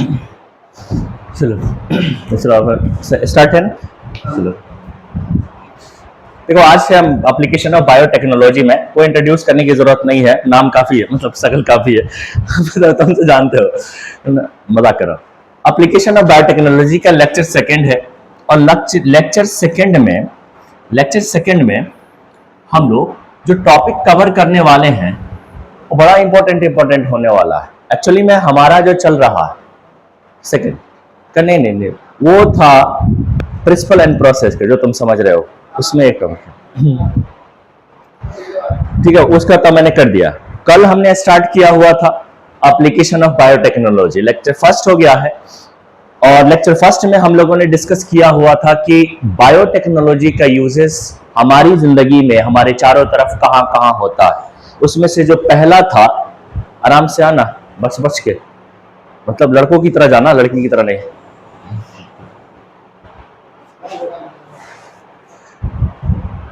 चलो चलो स्टार्ट है ना। चलो देखो, आज से हम एप्लीकेशन ऑफ बायोटेक्नोलॉजी में कोई इंट्रोड्यूस करने की जरूरत नहीं है, नाम काफी है, मतलब शकल काफी है। तुम तो जानते हो, मजाक करो। एप्लीकेशन ऑफ बायोटेक्नोलॉजी का लेक्चर सेकंड है, और लेक्चर सेकंड में हम लोग जो टॉपिक कवर करने वाले हैं वो बड़ा इंपॉर्टेंट होने वाला है। एक्चुअली में हमारा जो चल रहा है सेकंड का नहीं, वो था प्रिंसिपल एंड प्रोसेस के, जो तुम समझ रहे हो उसमें एक टॉपिक, ठीक है, उसका तो मैंने कर दिया। कल हमने स्टार्ट किया हुआ था application of biotechnology, lecture first हो गया है। और लेक्चर फर्स्ट में हम लोगों ने डिस्कस किया हुआ था कि बायोटेक्नोलॉजी का यूजेस हमारी जिंदगी में हमारे चारों तरफ कहां कहां होता है। उसमें से जो पहला था, आराम से आना, बच के, मतलब लड़कों की तरह जाना, लड़की की तरह नहीं।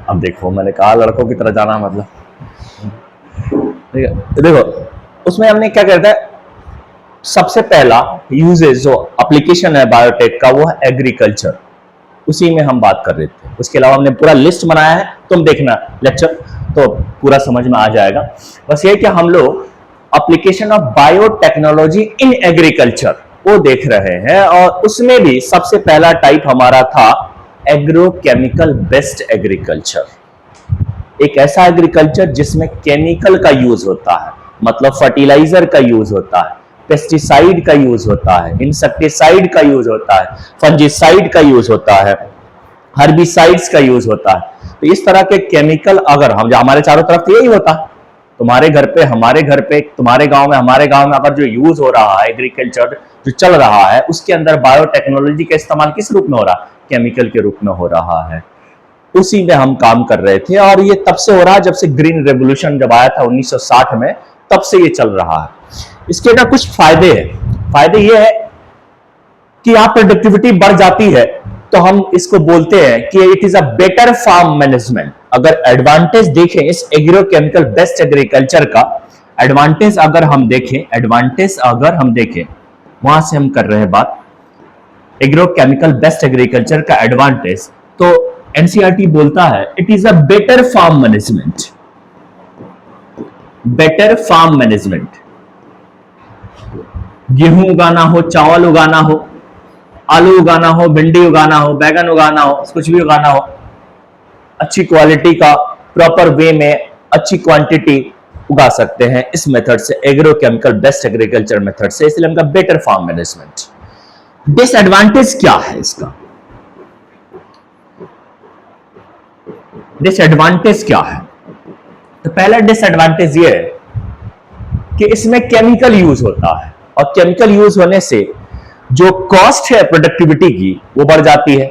अब देखो, मैंने कहा लड़कों की तरह जाना मतलब, ठीक है। देखो उसमें हमने क्या कहता है, सबसे पहला यूजेस जो एप्लीकेशन है बायोटेक का वो है एग्रीकल्चर, उसी में हम बात कर रहे थे। उसके अलावा हमने पूरा लिस्ट बनाया है, तुम देखना लेक्चर तो पूरा समझ में आ जाएगा। बस ये कि हम लोग application of biotechnology in agriculture वो देख रहे हैं, और उसमें भी सबसे पहला टाइप हमारा था एग्रोकेमिकल बेस्ड एग्रीकल्चर। एक ऐसा एग्रीकल्चर जिसमें केमिकल का यूज होता है, मतलब फर्टिलाइजर का यूज होता है, पेस्टिसाइड का यूज होता है, इंसेक्टिसाइड का यूज होता है, फंजीसाइड का यूज होता है, हर्बिसाइड्स का यूज होता है। तो इस तरह के केमिकल अगर हम, हमारे चारों तरफ तो यही होता है, तुम्हारे घर पे, हमारे घर पे, तुम्हारे गांव में, हमारे गांव में अगर जो यूज हो रहा है एग्रीकल्चर जो चल रहा है, उसके अंदर बायोटेक्नोलॉजी का इस्तेमाल किस रूप में हो रहा है? केमिकल के रूप में हो रहा है। उसी में हम काम कर रहे थे, और ये तब से हो रहा है जब से ग्रीन रेवोल्यूशन जब आया था 1960 में, तब से ये चल रहा है। इसके ना कुछ फायदे हैं। फायदे ये है कि यहां प्रोडक्टिविटी बढ़ जाती है, तो हम इसको बोलते हैं कि it is a better farm management. अगर एडवांटेज देखें इस एग्रोकेमिकल बेस्ट एग्रीकल्चर का, एडवांटेज अगर हम देखें, वहां से हम कर रहे हैं बात एग्रोकेमिकल बेस्ट एग्रीकल्चर का एडवांटेज, तो एनसीईआरटी बोलता है it is a better farm management. Better farm management, गेहूं उगाना हो, चावल उगाना हो, आलू उगाना हो, भिंडी उगाना हो, बैगन उगाना हो, कुछ भी उगाना हो, अच्छी क्वालिटी का प्रॉपर वे में अच्छी क्वांटिटी उगा सकते हैं इस मेथड से, एग्रोकेमिकल बेस्ट एग्रीकल्चर मेथड से, इसलिए हमका बेटर फार्म मैनेजमेंट। डिसएडवांटेज क्या है इसका? डिसएडवांटेज क्या है? तो पहला डिसएडवांटेज ये है कि इसमें केमिकल यूज होता है, और केमिकल यूज होने से जो कॉस्ट है प्रोडक्टिविटी की वो बढ़ जाती है।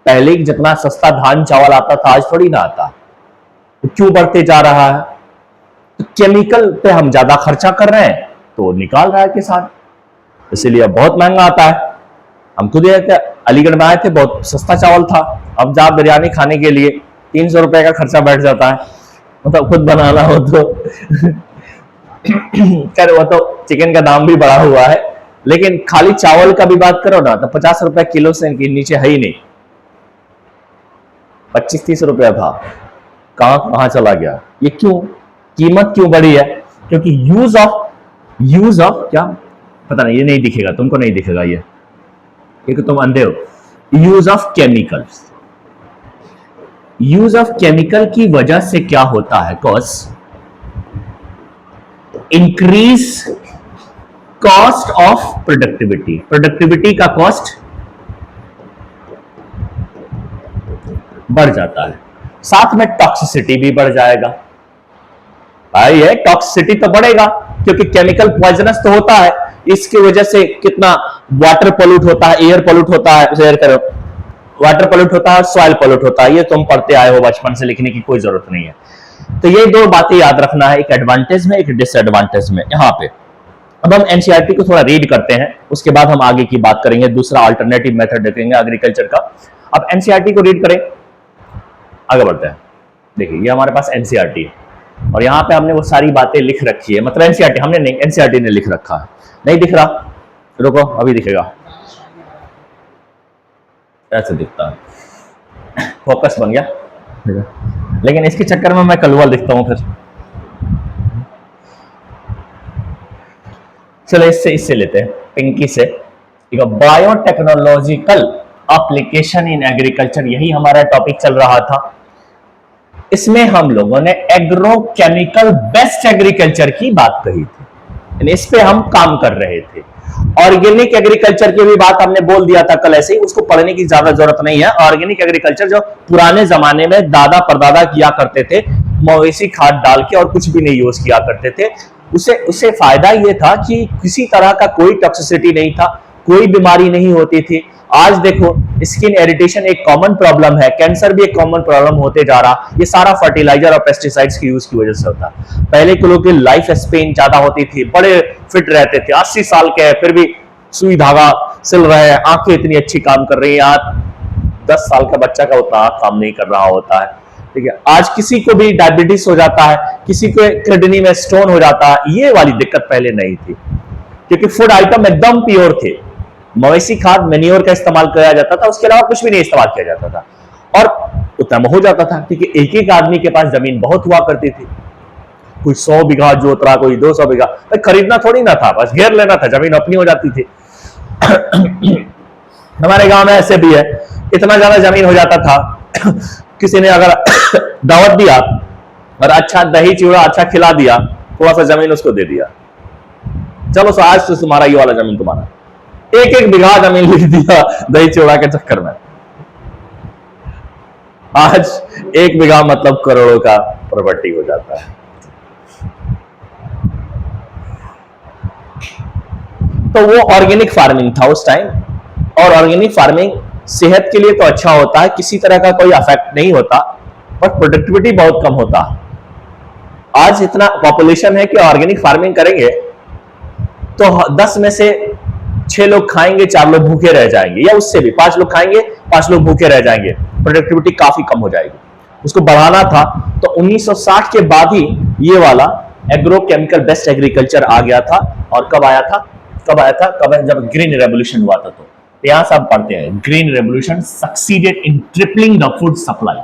पहले जितना सस्ता धान चावल आता था, आज थोड़ी ना आता, तो क्यों बढ़ते जा रहा है? तो केमिकल पे हम ज्यादा खर्चा कर रहे हैं, तो निकाल रहा है किसान, इसीलिए बहुत महंगा आता है। हम खुद अलीगढ़ में आए थे, बहुत सस्ता चावल था, अब जब बिरयानी खाने के लिए 300 रुपए का खर्चा बैठ जाता है, मतलब खुद बनाना हो तो कर, वो तो चिकन का दाम भी बढ़ा हुआ है, लेकिन खाली चावल का भी बात करो ना तो 50 रुपए किलो से नीचे है ही नहीं। 25-30 रुपया था, कहां चला गया? ये क्यों? कीमत क्यों बढ़ी है? क्योंकि यूज ऑफ क्या पता नहीं, ये नहीं दिखेगा तुमको, नहीं दिखेगा ये, क्योंकि तुम अंधे हो। Use of chemicals, use of chemical की वजह से क्या होता है? Cost increase cost of productivity, productivity का कॉस्ट बढ़ जाता है, साथ में टॉक्सिसिटी भी बढ़ जाएगा। भाई है, टॉक्सिसिटी तो बढ़ेगा क्योंकि केमिकल पॉइजनस तो होता है, इसकी वजह से कितना वाटर पोल्यूट होता है, एयर पोल्यूट होता है, एयर करो, वाटर पोल्यूट होता है, सॉइल पोल्यूट होता है, ये तुम पढ़ते आए हो बचपन से, लिखने की कोई जरूरत नहीं है। तो ये दो बातें याद रखना है, एक एडवांटेज में, एक डिसएडवांटेज में। यहां पे अब हम एनसीईआरटी को थोड़ा रीड करते हैं, उसके बाद हम आगे की बात करेंगे, दूसरा अल्टरनेटिव मेथड देखेंगे एग्रीकल्चर का। अब एनसीईआरटी को रीड करें, आगे बढ़ते हैं। देखिए ये हमारे पास एनसीईआरटी है, और यहाँ पे हमने वो सारी बातें लिख रखी है, मतलब एनसीईआरटी हमने नहीं, एनसीईआरटी ने लिख रखा है। नहीं दिख रहा रुको अभी दिखेगा, ऐसे दिखता है, फोकस बन गया, लेकिन इसके चक्कर में मैं कलुआ दिखता हूं फिर। चलो इससे लेते हैं, पिंकी से। बायोटेक्नोलॉजिकल एप्लीकेशन इन एग्रीकल्चर, यही हमारा टॉपिक चल रहा था। इसमें हम लोगों ने एग्रोकेमिकल बेस्ट एग्रीकल्चर की बात कही थी, इस पे हम काम कर रहे थे। ऑर्गेनिक एग्रीकल्चर की भी बात हमने बोल दिया था कल, ऐसे ही उसको पढ़ने की ज्यादा जरूरत नहीं है। ऑर्गेनिक एग्रीकल्चर जो पुराने जमाने में दादा परदादा किया करते थे, मवेशी खाद डाल के और कुछ भी नहीं यूज किया करते थे, उससे फायदा यह था कि किसी तरह का कोई टॉक्सिसिटी नहीं था, कोई बीमारी नहीं होती थी। आज देखो स्किन इरिटेशन एक कॉमन प्रॉब्लम है, कैंसर भी एक कॉमन प्रॉब्लम होते जा रहा, ये सारा फर्टिलाइजर और पेस्टिसाइड्स की यूज की वजह से होता। पहले के लोगों की लाइफ स्पेन ज्यादा होती थी, बड़े फिट रहते थे, 80 साल के हैं फिर भी सुई धागा सिल रहे हैं, आंखें इतनी अच्छी काम कर रही हैं। आज 10 साल का बच्चा का उतना काम नहीं कर रहा होता है, ठीक है। आज किसी को भी डायबिटीज हो जाता है, किसी को किडनी में स्टोन हो जाता है, ये वाली दिक्कत पहले नहीं थी, क्योंकि फूड आइटम एकदम प्योर थे। मवेशी खाद मैन्योर का इस्तेमाल किया जाता था, उसके अलावा कुछ भी नहीं इस्तेमाल किया जाता था, और उतना में हो जाता था, क्योंकि एक एक आदमी के पास जमीन बहुत हुआ करती थी। कोई 100 बीघा जोत रहा, कोई 200 बीघा, खरीदना थोड़ी ना था, बस घेर लेना था, जमीन अपनी हो जाती थी। हमारे गांव में ऐसे भी है, इतना ज्यादा जमीन हो जाता था, किसी ने अगर दावत दिया और अच्छा दही चिवड़ा अच्छा खिला दिया, थोड़ा सा जमीन उसको दे दिया, चलो आज से तुम्हारा ये वाला जमीन तुम्हारा, एक एक बीघा जमीन लिख दिया दही चिवड़ा के चक्कर में। आज 1 बीघा मतलब करोड़ों का प्रॉपर्टी हो जाता है। तो वो ऑर्गेनिक फार्मिंग था उस टाइम, और ऑर्गेनिक फार्मिंग सेहत के लिए तो अच्छा होता है, किसी तरह का कोई इफेक्ट नहीं होता, पर प्रोडक्टिविटी बहुत कम होता। आज इतना पॉपुलेशन है कि ऑर्गेनिक फार्मिंग करेंगे तो 10 में से 6 लोग खाएंगे, 4 लोग भूखे रह जाएंगे, या उससे भी 5 लोग खाएंगे, 5 लोग भूखे रह जाएंगे, प्रोडक्टिविटी काफी कम हो जाएगी। उसको बढ़ाना था तो 1960 के बाद ही ये वाला एग्रोकेमिकल बेस्ट एग्रीकल्चर आ गया था। और कब आया था, जब ग्रीन रेवोल्यूशन हुआ था। तो यहां से आप पढ़ते हैं, green revolution succeeded in tripling the food supply.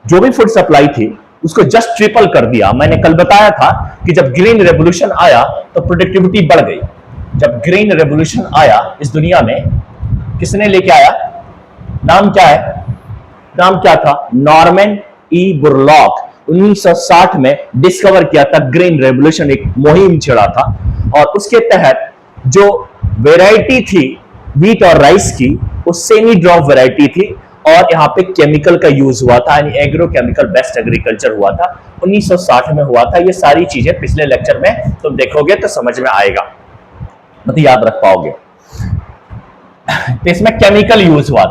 जो भी फूड सप्लाई थी उसको जस्ट ट्रिपल कर दिया। मैंने कल बताया था कि जब ग्रीन रेवोल्यूशन आया तो प्रोडक्टिविटी बढ़ गई। जब ग्रीन रेवोल्यूशन आया इस दुनिया में, किसने लेके आया, नाम क्या है, नाम क्या था, नॉर्मन ई बुरलॉक 1960 में डिस्कवर किया था। ग्रीन रेवोल्यूशन एक मुहिम छेड़ा था, और उसके तहत जो वेराइटी थी व्हीट और राइस की, वो सेमी ड्रॉप वेराइटी थी, और यहाँ पे केमिकल का यूज हुआ था, यानी एग्रोकेमिकल बेस्ट एग्रीकल्चर हुआ था, 1960 में हुआ था। ये सारी चीजें पिछले लेक्चर में तुम देखोगे तो समझ में आएगा, मतलब याद रख पाओगे। तो इसमें केमिकल यूज हुआ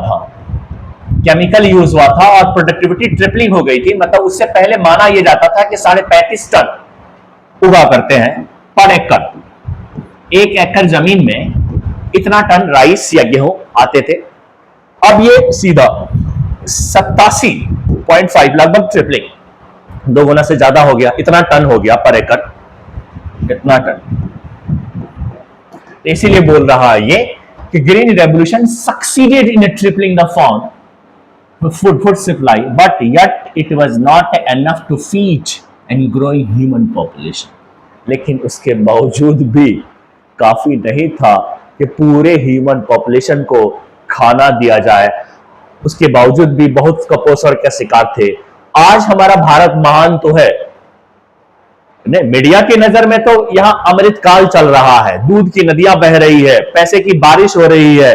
था, और प्रोडक्टिविटी ट्रिपलिंग हो गई थी। मतलब उससे पहले माना यह जाता था कि 35.5 टन उगा करते हैं पर एकड़। 1 एकड़ जमीन में इतना टन राइस या गेहूं आते थे। अब ये सीधा 87.5, लगभग ट्रिपलिंग, 2 गुना से ज्यादा हो गया, इतना टन हो गया पर एकड़, इतना टन। इसीलिए बोल रहा है ये कि green revolution succeeded in tripling the food supply, but yet it was not enough to feed and growing human population. लेकिन उसके बावजूद भी काफी नहीं था कि पूरे ह्यूमन पॉपुलेशन को खाना दिया जाए। उसके बावजूद भी बहुत कुपोषण का शिकार थे। आज हमारा भारत महान तो है, मीडिया की नजर में तो यहां अमृत काल चल रहा है, दूध की नदियां बह रही है, पैसे की बारिश हो रही है,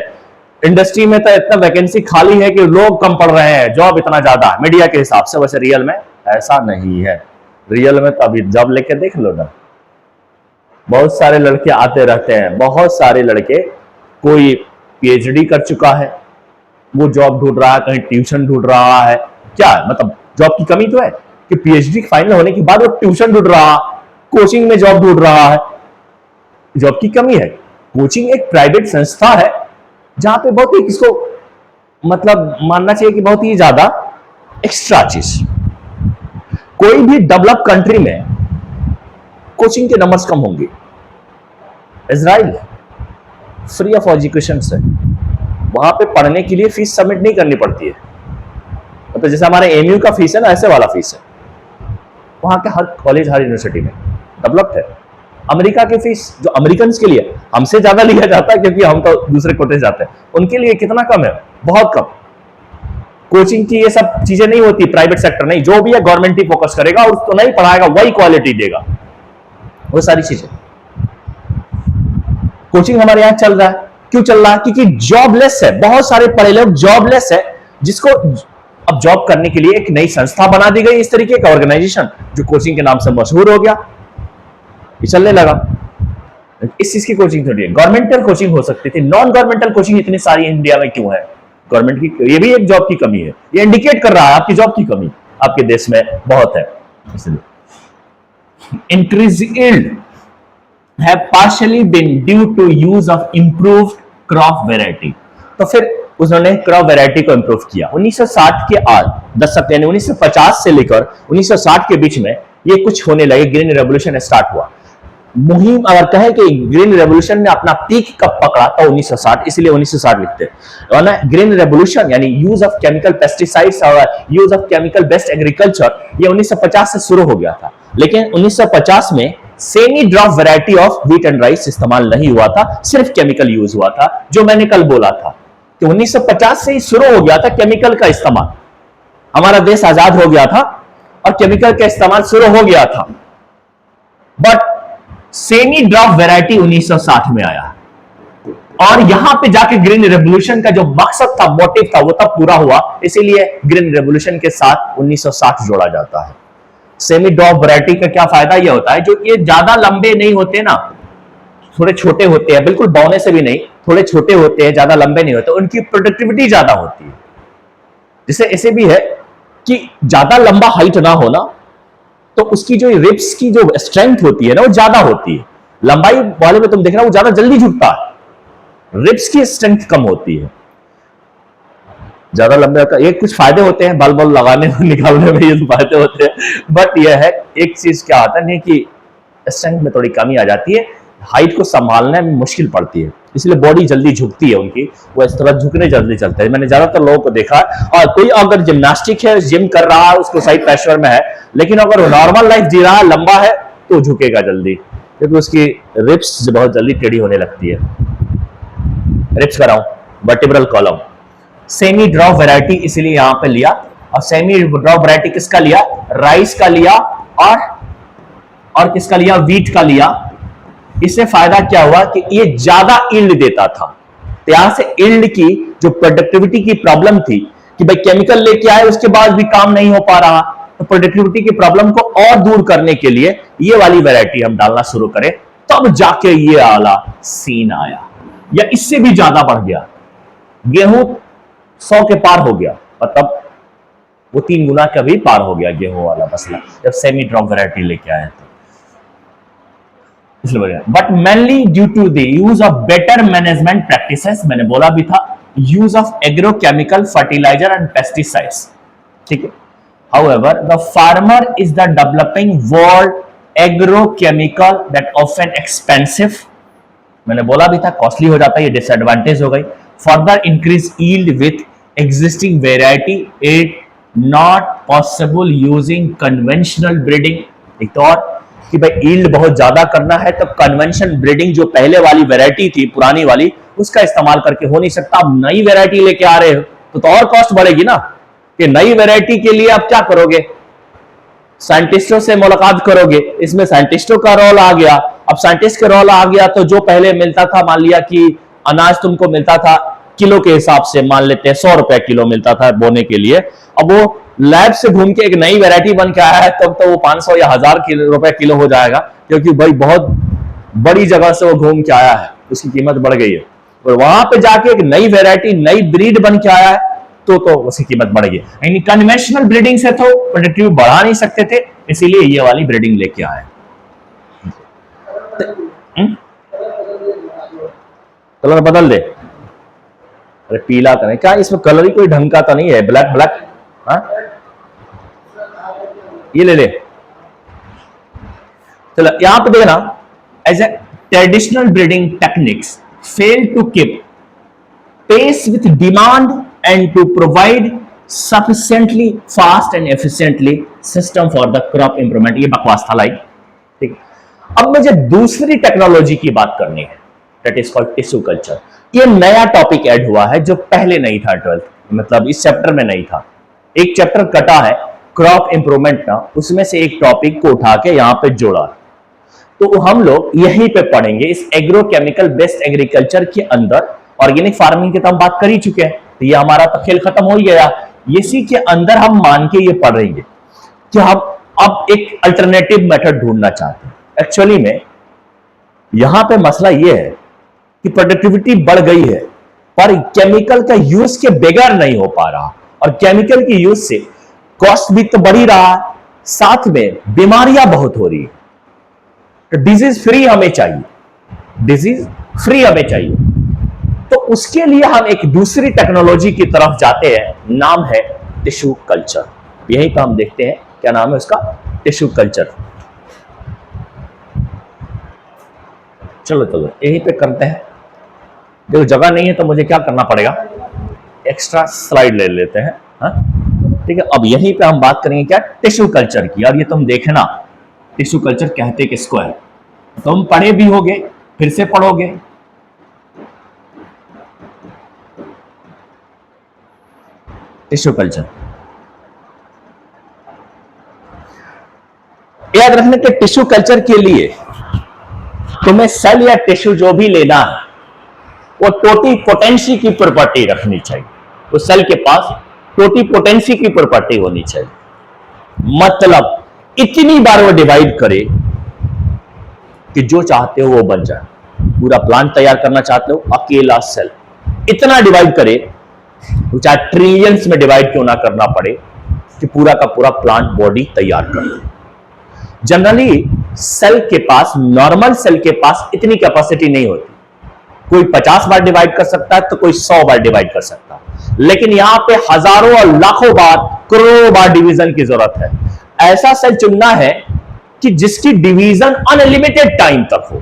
इंडस्ट्री में तो इतना वैकेंसी खाली है कि लोग कम पड़ रहे हैं, जॉब इतना ज्यादा है मीडिया के हिसाब से। वैसे रियल में ऐसा नहीं है। रियल में तो अभी जॉब लेके देख लो ना, बहुत सारे लड़के आते रहते हैं, बहुत सारे लड़के, कोई पीएचडी कर चुका है, वो जॉब ढूंढ रहा है, कहीं ट्यूशन ढूंढ रहा है। क्या है, मतलब जॉब की कमी तो है कि पीएचडी फाइनल होने के बाद वो ट्यूशन ढूंढ रहा, कोचिंग में जॉब ढूंढ रहा है, जॉब की कमी है। कोचिंग एक प्राइवेट संस्था है जहां पे बहुत ही, किसको मतलब मानना चाहिए कि बहुत ही ज्यादा एक्स्ट्रा चीज। कोई भी डेवलप कंट्री में कोचिंग के नंबर्स कम होंगे। इजराइल फ्री ऑफ एजुकेशन है, वहां पे पढ़ने के लिए फीस सबमिट नहीं करनी पड़ती है। तो जैसे हमारे एमयू का फीस है ना, ऐसे वाला फीस है वहां के हर कॉलेज हर यूनिवर्सिटी में डेवलप्ड है। अमेरिका की फीस जो अमेरिकन के लिए हमसे ज्यादा लिया जाता है क्योंकि हम तो दूसरे कोटे जाते हैं, उनके लिए कितना कम है, बहुत कम। कोचिंग की ये सब चीजें नहीं होती, प्राइवेट सेक्टर नहीं, जो भी है गवर्नमेंट ही फोकस करेगा और उसको नहीं पढ़ाएगा, वही क्वालिटी देगा, वो सारी चीजें। कोचिंग हमारे यहां चल रहा है, क्यों चल रहा है? क्योंकि जॉबलेस है, बहुत सारे पढ़े लोग जॉबलेस है, जिसको अब जॉब करने के लिए एक नई संस्था बना दी गई, इस तरीके का ऑर्गेनाइजेशन जो कोचिंग के नाम से मशहूर हो गया, ये चलने लगा। इस चीज की कोचिंग थोड़ी है, गवर्नमेंटल कोचिंग हो सकती थी, नॉन गवर्नमेंटल कोचिंग इतनी सारी इंडिया में क्यों है? गवर्नमेंट की ये भी एक जॉब की कमी है, ये इंडिकेट कर रहा है आपकी जॉब की कमी आपके देश में बहुत है। इसलिए increase yield have partially been due to use of improved crop variety। तो फिर उन्होंने क्रॉप वैरायटी को इंप्रूव किया 1960 के आज दशक, यानी 1950 से लेकर 1960 के बीच में ये कुछ होने लगे, ग्रीन रेवोल्यूशन स्टार्ट हुआ। मुहिम अगर कहें कि ग्रीन रेवोल्यूशन ने अपना पीक कब पकड़ा था 1960, इसलिए 1960 लिखते हैं ना। ग्रीन रेवोल्यूशन यानी यूज ऑफ केमिकल पेस्टिसाइड्स और use of chemical based agriculture, ये 1950 से शुरू हो गया था, लेकिन 1950 में semi drop variety of wheat and rice इस्तेमाल नहीं हुआ था, सिर्फ केमिकल यूज हुआ था। जो मैंने कल बोला था कि 1950 से ही शुरू हो गया था केमिकल का इस्तेमाल, हमारा देश आजाद हो गया था और केमिकल का इस्तेमाल शुरू हो गया था। बट सेमी ड्रॉप वैरायटी 1960 में आया और यहां पे जाके ग्रीन रेवोल्यूशन का जो मकसद था, मोटिव था, वो तब पूरा हुआ, इसीलिए ग्रीन रेवोल्यूशन के साथ 1960 जोड़ा जाता है। सेमी ड्रॉप वैरायटी का क्या फायदा यह होता है, जो ये ज्यादा लंबे नहीं होते ना, थोड़े छोटे होते हैं, बिल्कुल बौने से भी नहीं, थोड़े छोटे होते हैं, ज्यादा लंबे नहीं होते, उनकी प्रोडक्टिविटी ज्यादा होती है। जैसे ऐसे भी है कि ज्यादा लंबा हाइट ना होना, तो उसकी जो रिब्स की जो स्ट्रेंथ होती है ना, वो ज्यादा होती है। लंबाई वाले में तुम देखना वो ज्यादा जल्दी झुकता है, रिब्स की स्ट्रेंथ कम होती है, ज्यादा लंबे होता है। ये कुछ फायदे होते हैं, बल बल लगाने और निकालने में, ये फायदे होते हैं, बट ये है एक चीज क्या आता है कि स्ट्रेंथ में थोड़ी कमी आ जाती है, हाइट को संभालने में मुश्किल पड़ती है, इसलिए बॉडी जल्दी झुकती है उनकी, वो इस तरह झुकने जल्दी चलते हैं। मैंने ज्यादातर लोगों को देखा है, और कोई अगर जिम्नास्टिक है, जिम कर रहा है, उसको सही प्रेशर में है, लेकिन अगर वो नॉर्मल लाइफ जी रहा है, लंबा है, तो झुकेगा जल्दी, क्योंकि उसकी रिब्स बहुत जल्दी टेढ़ी होने लगती है। रिब्स कराऊं, vertebral column, semi drop variety इसलिए यहां पे लिया, और सेमी ड्रॉप वैरायटी किसका लिया? राइस का लिया और किसका लिया? व्हीट का लिया। इससे फायदा क्या हुआ कि ये ज्यादा यील्ड देता था। तो यहां से यील्ड की जो प्रोडक्टिविटी की प्रॉब्लम थी कि भाई केमिकल लेके आए, उसके बाद भी काम नहीं हो पा रहा, तो प्रोडक्टिविटी की प्रॉब्लम को और दूर करने के लिए ये वाली वैरायटी हम डालना शुरू करें, तब जाके ये वाला सीन आया, या इससे भी ज्यादा बढ़ गया। गेहूं 100 के पार हो गया, मतलब वो 3 गुना का भी पार हो गया गेहूं वाला मसला, जब सेमी ड्रॉप वैरायटी लेके आए थे। But mainly due to the use of better management practices, मैंने बोला भी था, use of agrochemical fertiliser and pesticides, ठीक है। However, the farmer is the developing world agrochemical that often expensive, मैंने बोला भी था कॉस्टली हो जाता है, ये डिसएडवांटेज हो गई। Further increase yield with existing variety, it not possible using conventional breeding. एक तो और कि भाई यील्ड बहुत ज्यादा करना है तो कन्वेंशन ब्रीडिंग जो पहले वाली वेराइटी थी पुरानी वाली, उसका इस्तेमाल करके हो नहीं सकता। अब नई वेराइटी लेके आ रहे हो तो और कॉस्ट बढ़ेगी ना, कि नई वेराइटी के लिए आप क्या करोगे? साइंटिस्टों से मुलाकात करोगे, इसमें साइंटिस्टों का रोल आ गया। अब साइंटिस्ट का रोल आ गया तो जो पहले मिलता था, मान लिया कि अनाज तुमको मिलता था किलो के हिसाब से, मान लेते हैं 100 रुपए किलो मिलता था बोने के लिए, अब वो लैब से घूम के एक नई वैरायटी बन के आया है, तब तो वो 500 या 1000 रुपए किलो हो जाएगा, क्योंकि भाई बहुत बड़ी जगह से वो घूम के आया है, उसकी कीमत बढ़ गई है। और वहां पे जाके एक नई वैरायटी, नई ब्रीड बन के आया है, तो उसकी कीमत बढ़ गई। यानी कन्वेंशनल ब्रीडिंग से तो प्रोडक्टिव बढ़ा नहीं सकते थे, इसीलिए ये वाली ब्रीडिंग लेके आए। कलर बदल दे, अरे पीला तो नहीं, क्या इसमें कलर ही कोई ढंग का तो नहीं है, ब्लैक ब्लैक। हाँ ये ले ले, चलो यहां पे देखना, as a traditional breeding techniques fail to keep pace with demand and to provide sufficiently fast and efficiently system for the crop improvement। ये बकवास था लाइक, ठीक। अब मुझे दूसरी टेक्नोलॉजी की बात करनी है, that is called tissue culture. ये नया टॉपिक ऐड हुआ है जो पहले नहीं था 12th, मतलब इस चैप्टर में नहीं था। एक चैप्टर कटा है क्रॉप इंप्रूवमेंट का, उसमें से एक टॉपिक को उठा के यहां पे जोड़ा, तो हम लोग यहीं पे पढ़ेंगे। इस एग्रोकेमिकल बेस्ड एग्रीकल्चर के अंदर ऑर्गेनिक फार्मिंग की तो हम बात कर ही चुके हैं, तो ये हमारा तो खेल खत्म हो ही गया। इसी के अंदर हम मान के ये पढ़ रहे हैं कि हम अब एक अल्टरनेटिव मेथड ढूंढना चाहते हैं। एक्चुअली में यहां पे मसला ये है कि प्रोडक्टिविटी बढ़ गई है, पर केमिकल का यूज के बगैर नहीं हो पा रहा, और केमिकल की यूज से कॉस्ट भी तो बढ़ ही रहा है, साथ में बीमारियां बहुत हो रही है। तो डिजीज फ्री हमें चाहिए, डिजीज फ्री हमें चाहिए। तो उसके लिए हम एक दूसरी टेक्नोलॉजी की तरफ जाते हैं, नाम है टिश्यू कल्चर। यहीं पर हम देखते हैं क्या नाम है उसका, टिश्यू कल्चर। चलो चलो यहीं पे करते हैं। देखो जगह नहीं है तो मुझे क्या करना पड़ेगा, एक्स्ट्रा स्लाइड ले लेते हैं, हाँ ठीक है। अब यहीं पे हम बात करेंगे क्या, टिश्यू कल्चर की। और ये तुम देखना टिश्यू कल्चर कहते किसको है, तुम पढ़े भी होगे, फिर से पढ़ोगे। टिश्यू कल्चर याद रखने के टिश्यू कल्चर के लिए तुम्हें सेल या टिश्यू जो भी लेना है वो टोटिपोटेंसी की प्रॉपर्टी रखनी चाहिए। तो सेल के पास टोटिपोटेंसी की प्रॉपर्टी होनी चाहिए, मतलब इतनी बार वो डिवाइड करे कि जो चाहते हो वो बन जाए। पूरा प्लांट तैयार करना चाहते हो, अकेला सेल इतना डिवाइड करे, चाहे ट्रिलियंस में डिवाइड क्यों ना करना पड़े, कि पूरा का पूरा प्लांट बॉडी तैयार कर ले। जनरली सेल के पास, नॉर्मल सेल के पास इतनी कैपेसिटी नहीं होती। कोई 50 बार डिवाइड कर सकता है तो कोई 100 बार डिवाइड कर सकता है, लेकिन यहां पे हजारों और लाखों बार, करोड़ों बार डिवीजन की जरूरत है। ऐसा सेल चुनना है कि जिसकी डिवीजन अनलिमिटेड टाइम तक हो,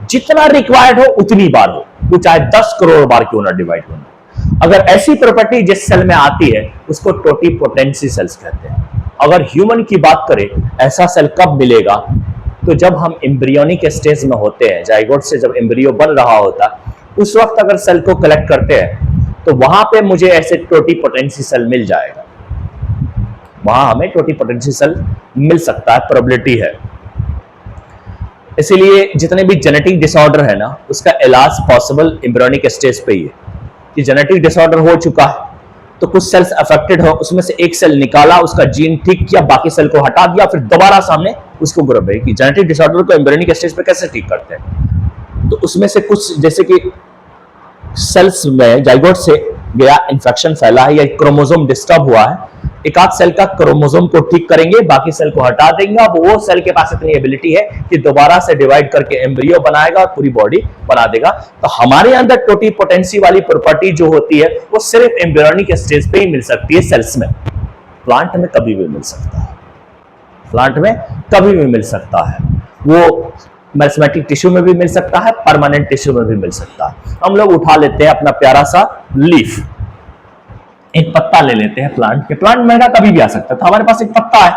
जितना रिक्वायर्ड हो उतनी बार हो, वो चाहे 10 करोड़ बार क्यों ना डिवाइड होना। अगर ऐसी प्रॉपर्टी जिस सेल में आती है उसको टोटिपोटेंसी सेल्स कहते हैं। अगर ह्यूमन की बात करें, ऐसा सेल कब मिलेगा, तो जब हम एम्ब्रियोनिक स्टेज में होते हैं, जाइगोट से जब एम्ब्रियो बन रहा होता, उस वक्त अगर सेल को कलेक्ट करते हैं तो वहां पे मुझे ऐसे टोटिपोटेंसी सेल मिल जाएगा, वहां हमें टोटिपोटेंसी सेल मिल सकता है, प्रोबेबिलिटी है। इसीलिए जितने भी जेनेटिक डिसऑर्डर है ना, उसका इलाज पॉसिबल एम्ब्रियोनिक स्टेज पे ही है। कि जेनेटिक डिसऑर्डर हो चुका है तो कुछ सेल्स अफेक्टेड हो, उसमें से एक सेल निकाला, उसका जीन ठीक किया, बाकी सेल को हटा दिया, फिर दोबारा सामने उसको ग्रो है। कि जेनेटिक डिसऑर्डर को एम्ब्रियोनिक स्टेज पे कैसे ठीक करते हैं, तो उसमें से कुछ, जैसे कि सेल्स में जाइगोट से गया, इंफेक्शन फैला है या क्रोमोसोम डिस्टर्ब हुआ है, एक आध सेल का क्रोमोसोम को ठीक करेंगे, बाकी सेल को हटा देंगे। अब वो सेल के पास इतनी एबिलिटी है कि दोबारा से डिवाइड करके एम्ब्रियो बनाएगा और पूरी बॉडी बना देगा। तो हमारे अंदर टोटिपोटेंसी वाली प्रॉपर्टी जो होती है वो सिर्फ एम्ब्रियोनिक स्टेज पे ही मिल सकती है सेल्स में। प्लांट में कभी भी मिल सकता है, प्लांट में कभी भी मिल सकता है, वो मेरिस्टेमेटिक टिश्यू में भी मिल सकता है, परमानेंट टिश्यू में भी मिल सकता है। हम लोग उठा लेते हैं अपना प्यारा सा लीफ, एक पत्ता ले लेते हैं प्लांट के। प्लांट महंगा कभी भी आ सकता था, हमारे पास एक पत्ता है,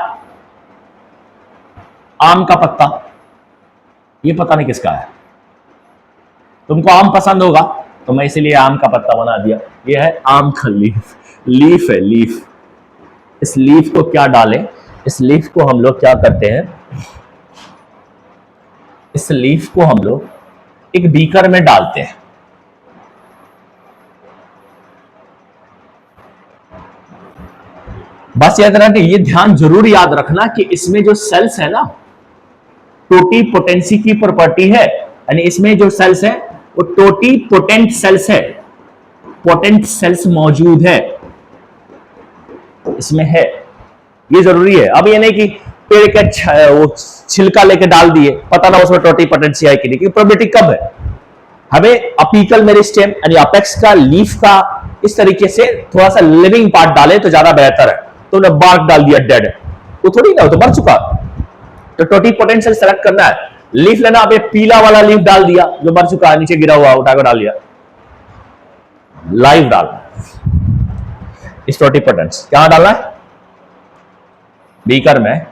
आम का पत्ता, ये पता नहीं किसका है। तुमको आम पसंद होगा तो मैं इसीलिए आम का पत्ता बना दिया। ये है आम का लीफ, लीफ है लीफ। इस लीफ को क्या डालें, इस लीफ को हम लोग क्या करते हैं, इस लीफ को हम लोग एक बीकर में डालते हैं। बस याद रखना, ये ध्यान जरूर याद रखना कि इसमें जो सेल्स है ना, टोटिपोटेंसी की प्रॉपर्टी है, यानी इसमें जो सेल्स है वो टोटिपोटेंट सेल्स है, पोटेंट सेल्स मौजूद है इसमें है, ये जरूरी है। अब ये नहीं कि पेड़ का वो छिलका लेके डाल दिए, पता ना उसमें टोटिपोटेंसी है कि नहीं, क्योंकि प्रोबेबिलिटी कब है। हमें अपीकल मेरिस्टेम यानी अपेक्स का, लीफ का, इस तरीके से थोड़ा सा लिविंग पार्ट डाले तो ज्यादा बेहतर है। तो उन्हें बार्क डाल दिया डेड, वो थोड़ी ना, वो तो मर चुका। तो टोटिपोटेंट सेल सेलेक्ट करना है, लीफ लेना, आप ये पीला वाला लीफ डाल दिया जो मर चुका है, नीचे गिरा हुआ, उठाकर डाल दिया। लाइव डालना है, स्टोटिपोटेंस क्या डालना है? बीकर में।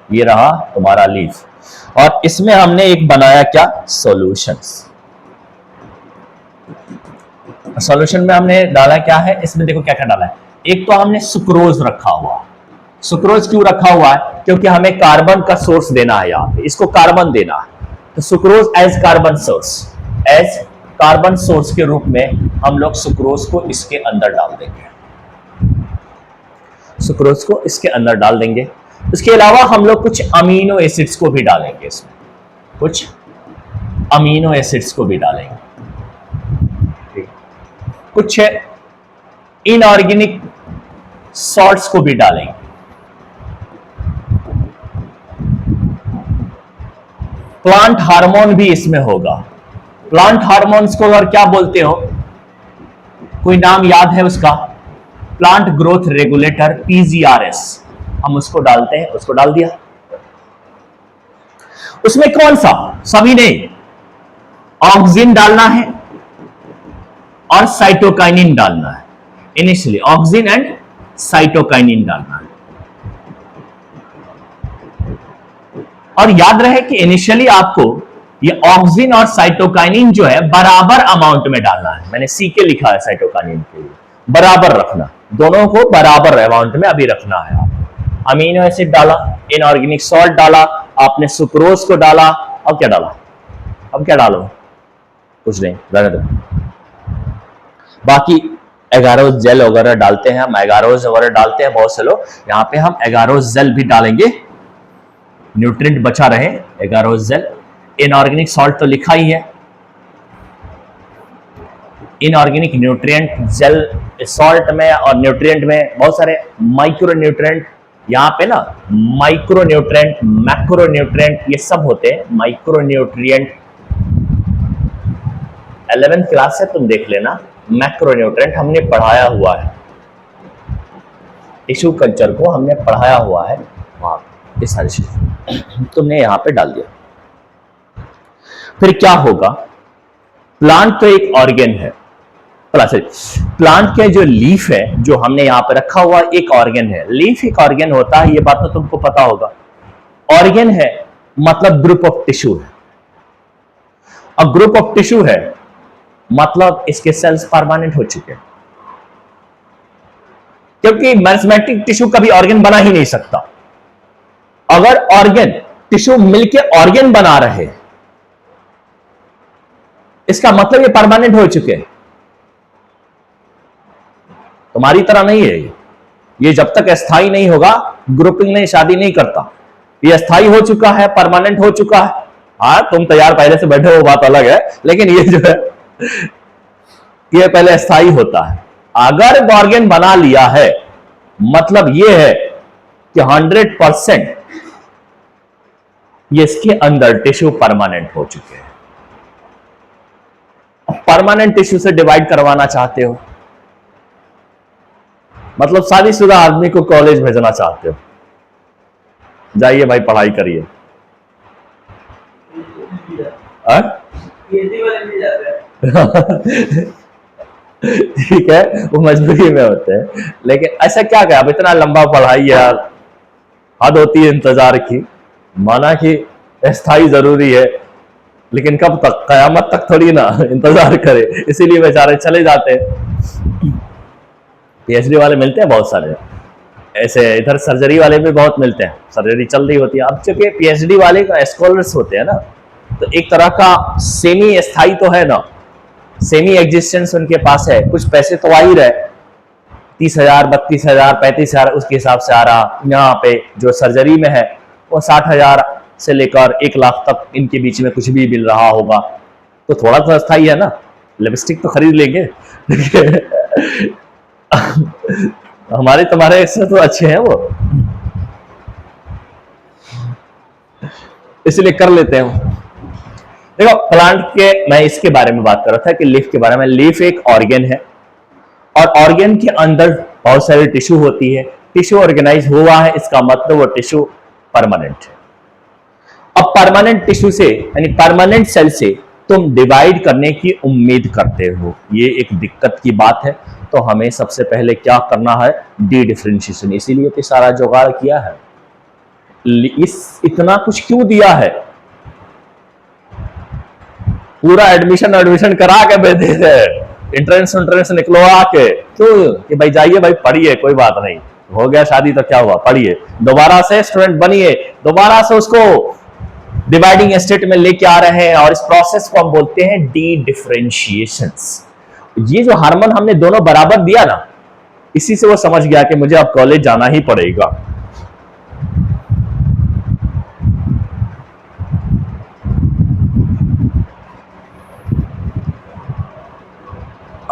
ये रहा तुम्हारा लीफ, और इसमें हमने एक बनाया क्या? सॉल्यूशंस। सॉल्यूशन में हमने डाला क्या है? इसमें देखो क्या क्या डाला है। एक तो हमने सुक्रोज रखा हुआ। सुक्रोज क्यों रखा हुआ है? क्योंकि हमें कार्बन का सोर्स देना है, यहां पे इसको कार्बन देना है, तो sucrose as carbon source, as carbon source के रूप में हम लोग सुक्रोज को इसके अंदर डाल देंगे। सुक्रोज को इसके अंदर डाल देंगे। इसके अलावा हम लोग कुछ अमीनो एसिड्स को भी डालेंगे इसमें, कुछ अमीनो एसिड्स को भी डालेंगे, कुछ इनऑर्गेनिक सॉल्ट्स को भी डालेंगे। प्लांट हार्मोन भी इसमें होगा। प्लांट हार्मोन्स को अगर क्या बोलते हो, कोई नाम याद है उसका? प्लांट ग्रोथ रेगुलेटर, पीजीआरएस, हम उसको डालते हैं, उसको डाल दिया। उसमें कौन सा? सभी नहीं, ऑक्सिन डालना है और साइटोकाइनिन डालना है। इनिशियली ऑक्सिन एंड साइटोकाइनिन डालना है। और याद रहे कि इनिशियली आपको ये ऑक्सिन और साइटोकाइनिन जो है बराबर अमाउंट में डालना है। मैंने सी के लिखा है साइटोकाइनिन के लिए, बराबर रखना, दोनों को बराबर अमाउंट में अभी रखना है। अमीनो एसिड डाला, इनऑर्गेनिक सॉल्ट डाला, आपने सुक्रोज को डाला, अब क्या डाला? अब क्या डालो? कुछ नहीं, रहने दो। बाकी एगारोज जेल वगैरह डालते हैं हम, एगारोज वगैरह डालते हैं बहुत से लोग, यहां पे हम एगारोज जेल भी डालेंगे, न्यूट्रिएंट बचा रहे। एगारोज जेल, इनऑर्गेनिक सॉल्ट तो लिखा ही है, इनऑर्गेनिक न्यूट्रिएंट जेल सॉल्ट में और न्यूट्रिएंट में बहुत सारे माइक्रो न्यूट्रिएंट, यहां पे ना माइक्रो न्यूट्रिएंट, मैक्रो न्यूट्रिएंट ये सब होते हैं। माइक्रो न्यूट्रिएंट 11th क्लास से तुम देख लेना, मैक्रो न्यूट्रिएंट हमने पढ़ाया हुआ है, टिश्यू कल्चर को हमने पढ़ाया हुआ है वहां, ये सारी चीजें तुमने यहां पे डाल दिया। फिर क्या होगा? प्लांट तो एक ऑर्गेन है, प्लांट के जो लीफ है जो हमने यहां पे रखा हुआ एक ऑर्गेन है। लीफ एक ऑर्गेन होता है, ये बात तो तुमको पता होगा। ऑर्गेन है मतलब ग्रुप ऑफ टिश्यू है, और ग्रुप ऑफ टिश्यू है मतलब इसके सेल्स परमानेंट हो चुके हैं, क्योंकि मैरिस्मेटिक टिश्यू कभी ऑर्गेन बना ही नहीं सकता। अगर ऑर्गेन टिश्यू मिलके ऑर्गेन बना रहे, इसका मतलब ये परमानेंट हो चुके हैं। तुम्हारी तरह नहीं है ये जब तक अस्थाई नहीं होगा, ग्रुपिंग नहीं, शादी नहीं करता। ये अस्थाई हो चुका है, परमानेंट हो चुका है। हाँ, तुम तैयार पहले से बैठे हो, बात अलग है, लेकिन ये जो है ये पहले अस्थाई होता है। अगर ऑर्गेन बना लिया है मतलब ये है कि 100% ये इसके अंदर टिश्यू परमानेंट हो चुके हैं। परमानेंट टिश्यू से डिवाइड करवाना चाहते हो, मतलब शादीशुदा आदमी को कॉलेज भेजना चाहते हो, जाइए भाई पढ़ाई करिए। ठीक है, वो मजबूरी में होते हैं, लेकिन ऐसा क्या क्या अब इतना लंबा पढ़ाई यार, हद होती है इंतजार की। माना कि अस्थाई जरूरी है, लेकिन कब तक? कयामत तक थोड़ी ना इंतजार करे, इसीलिए बेचारे चले जाते हैं। पीएचडी वाले मिलते हैं बहुत सारे ऐसे, इधर सर्जरी वाले भी बहुत मिलते हैं, सर्जरी चल रही होती है। अब चूंकि पीएचडी वाले का स्कॉलर्स होते हैं ना, तो एक तरह का सेमी अस्थाई तो है ना, सेमी एग्जिस्टेंस उनके पास है, कुछ पैसे तो आ ही रहे, 30,000, 32,000, 35,000 उसके हिसाब से आ रहा। यहाँ पे जो सर्जरी में है वो 60,000 से लेकर 1 लाख तक इनके बीच में कुछ भी मिल रहा होगा, तो थोड़ा तो अस्थाई है ना। लिपस्टिक तो खरीद लेंगे हमारे तुम्हारे इससे तो अच्छे हैं वो, इसलिए कर लेते हैं। देखो प्लांट के, मैं इसके बारे में बात कर रहा था कि लीफ के बारे में। लीफ एक ऑर्गेन है, और ऑर्गेन के अंदर बहुत सारी टिश्यू होती है। टिश्यू ऑर्गेनाइज हुआ है, इसका मतलब वो टिश्यू परमानेंट है। अब परमानेंट टिश्यू से यानी परमानेंट सेल से तुम डिवाइड करने की उम्मीद करते हो, ये एक दिक्कत की बात है। तो हमें सबसे पहले क्या करना है, डी डिफरेंशिएशन। इसीलिए तो सारा जुगाड़ किया है, इस इतना कुछ क्यों दिया है, पूरा एडमिशन करा के भेजे थे, इंट्रेंस निकलवा के, क्यों कि भाई जाइए भाई पढ़िए, कोई बात नहीं, हो गया शादी तो क्या हुआ, पढ़िए, दोबारा से स्टूडेंट बनिए, दोबारा से उसको डिवाइडिंग स्टेट में लेके आ रहे हैं। और इस प्रोसेस को हम बोलते हैं डी डिफरेंशिएशन। ये जो हार्मोन हमने दोनों बराबर दिया ना, इसी से वो समझ गया कि मुझे अब कॉलेज जाना ही पड़ेगा।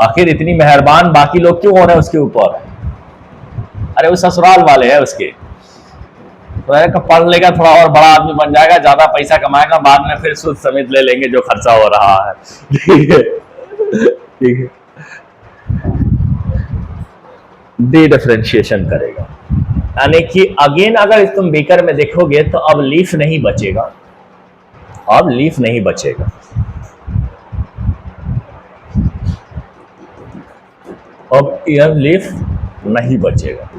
आखिर इतनी मेहरबान बाकी लोग क्यों हो रहे हैं उसके ऊपर, अरे वो ससुराल वाले हैं उसके, तो पढ़ लेगा, थोड़ा और बड़ा आदमी बन जाएगा, ज्यादा पैसा कमाएगा, बाद में फिर सूद समेत ले लेंगे जो खर्चा हो रहा है। ठीक है, ठीक है, डी डिफरेंशिएशन करेगा, यानी कि अगेन अगर तुम बीकर में देखोगे तो अब लीफ नहीं बचेगा, अब लीफ नहीं बचेगा, अब यह लीफ नहीं बचेगा।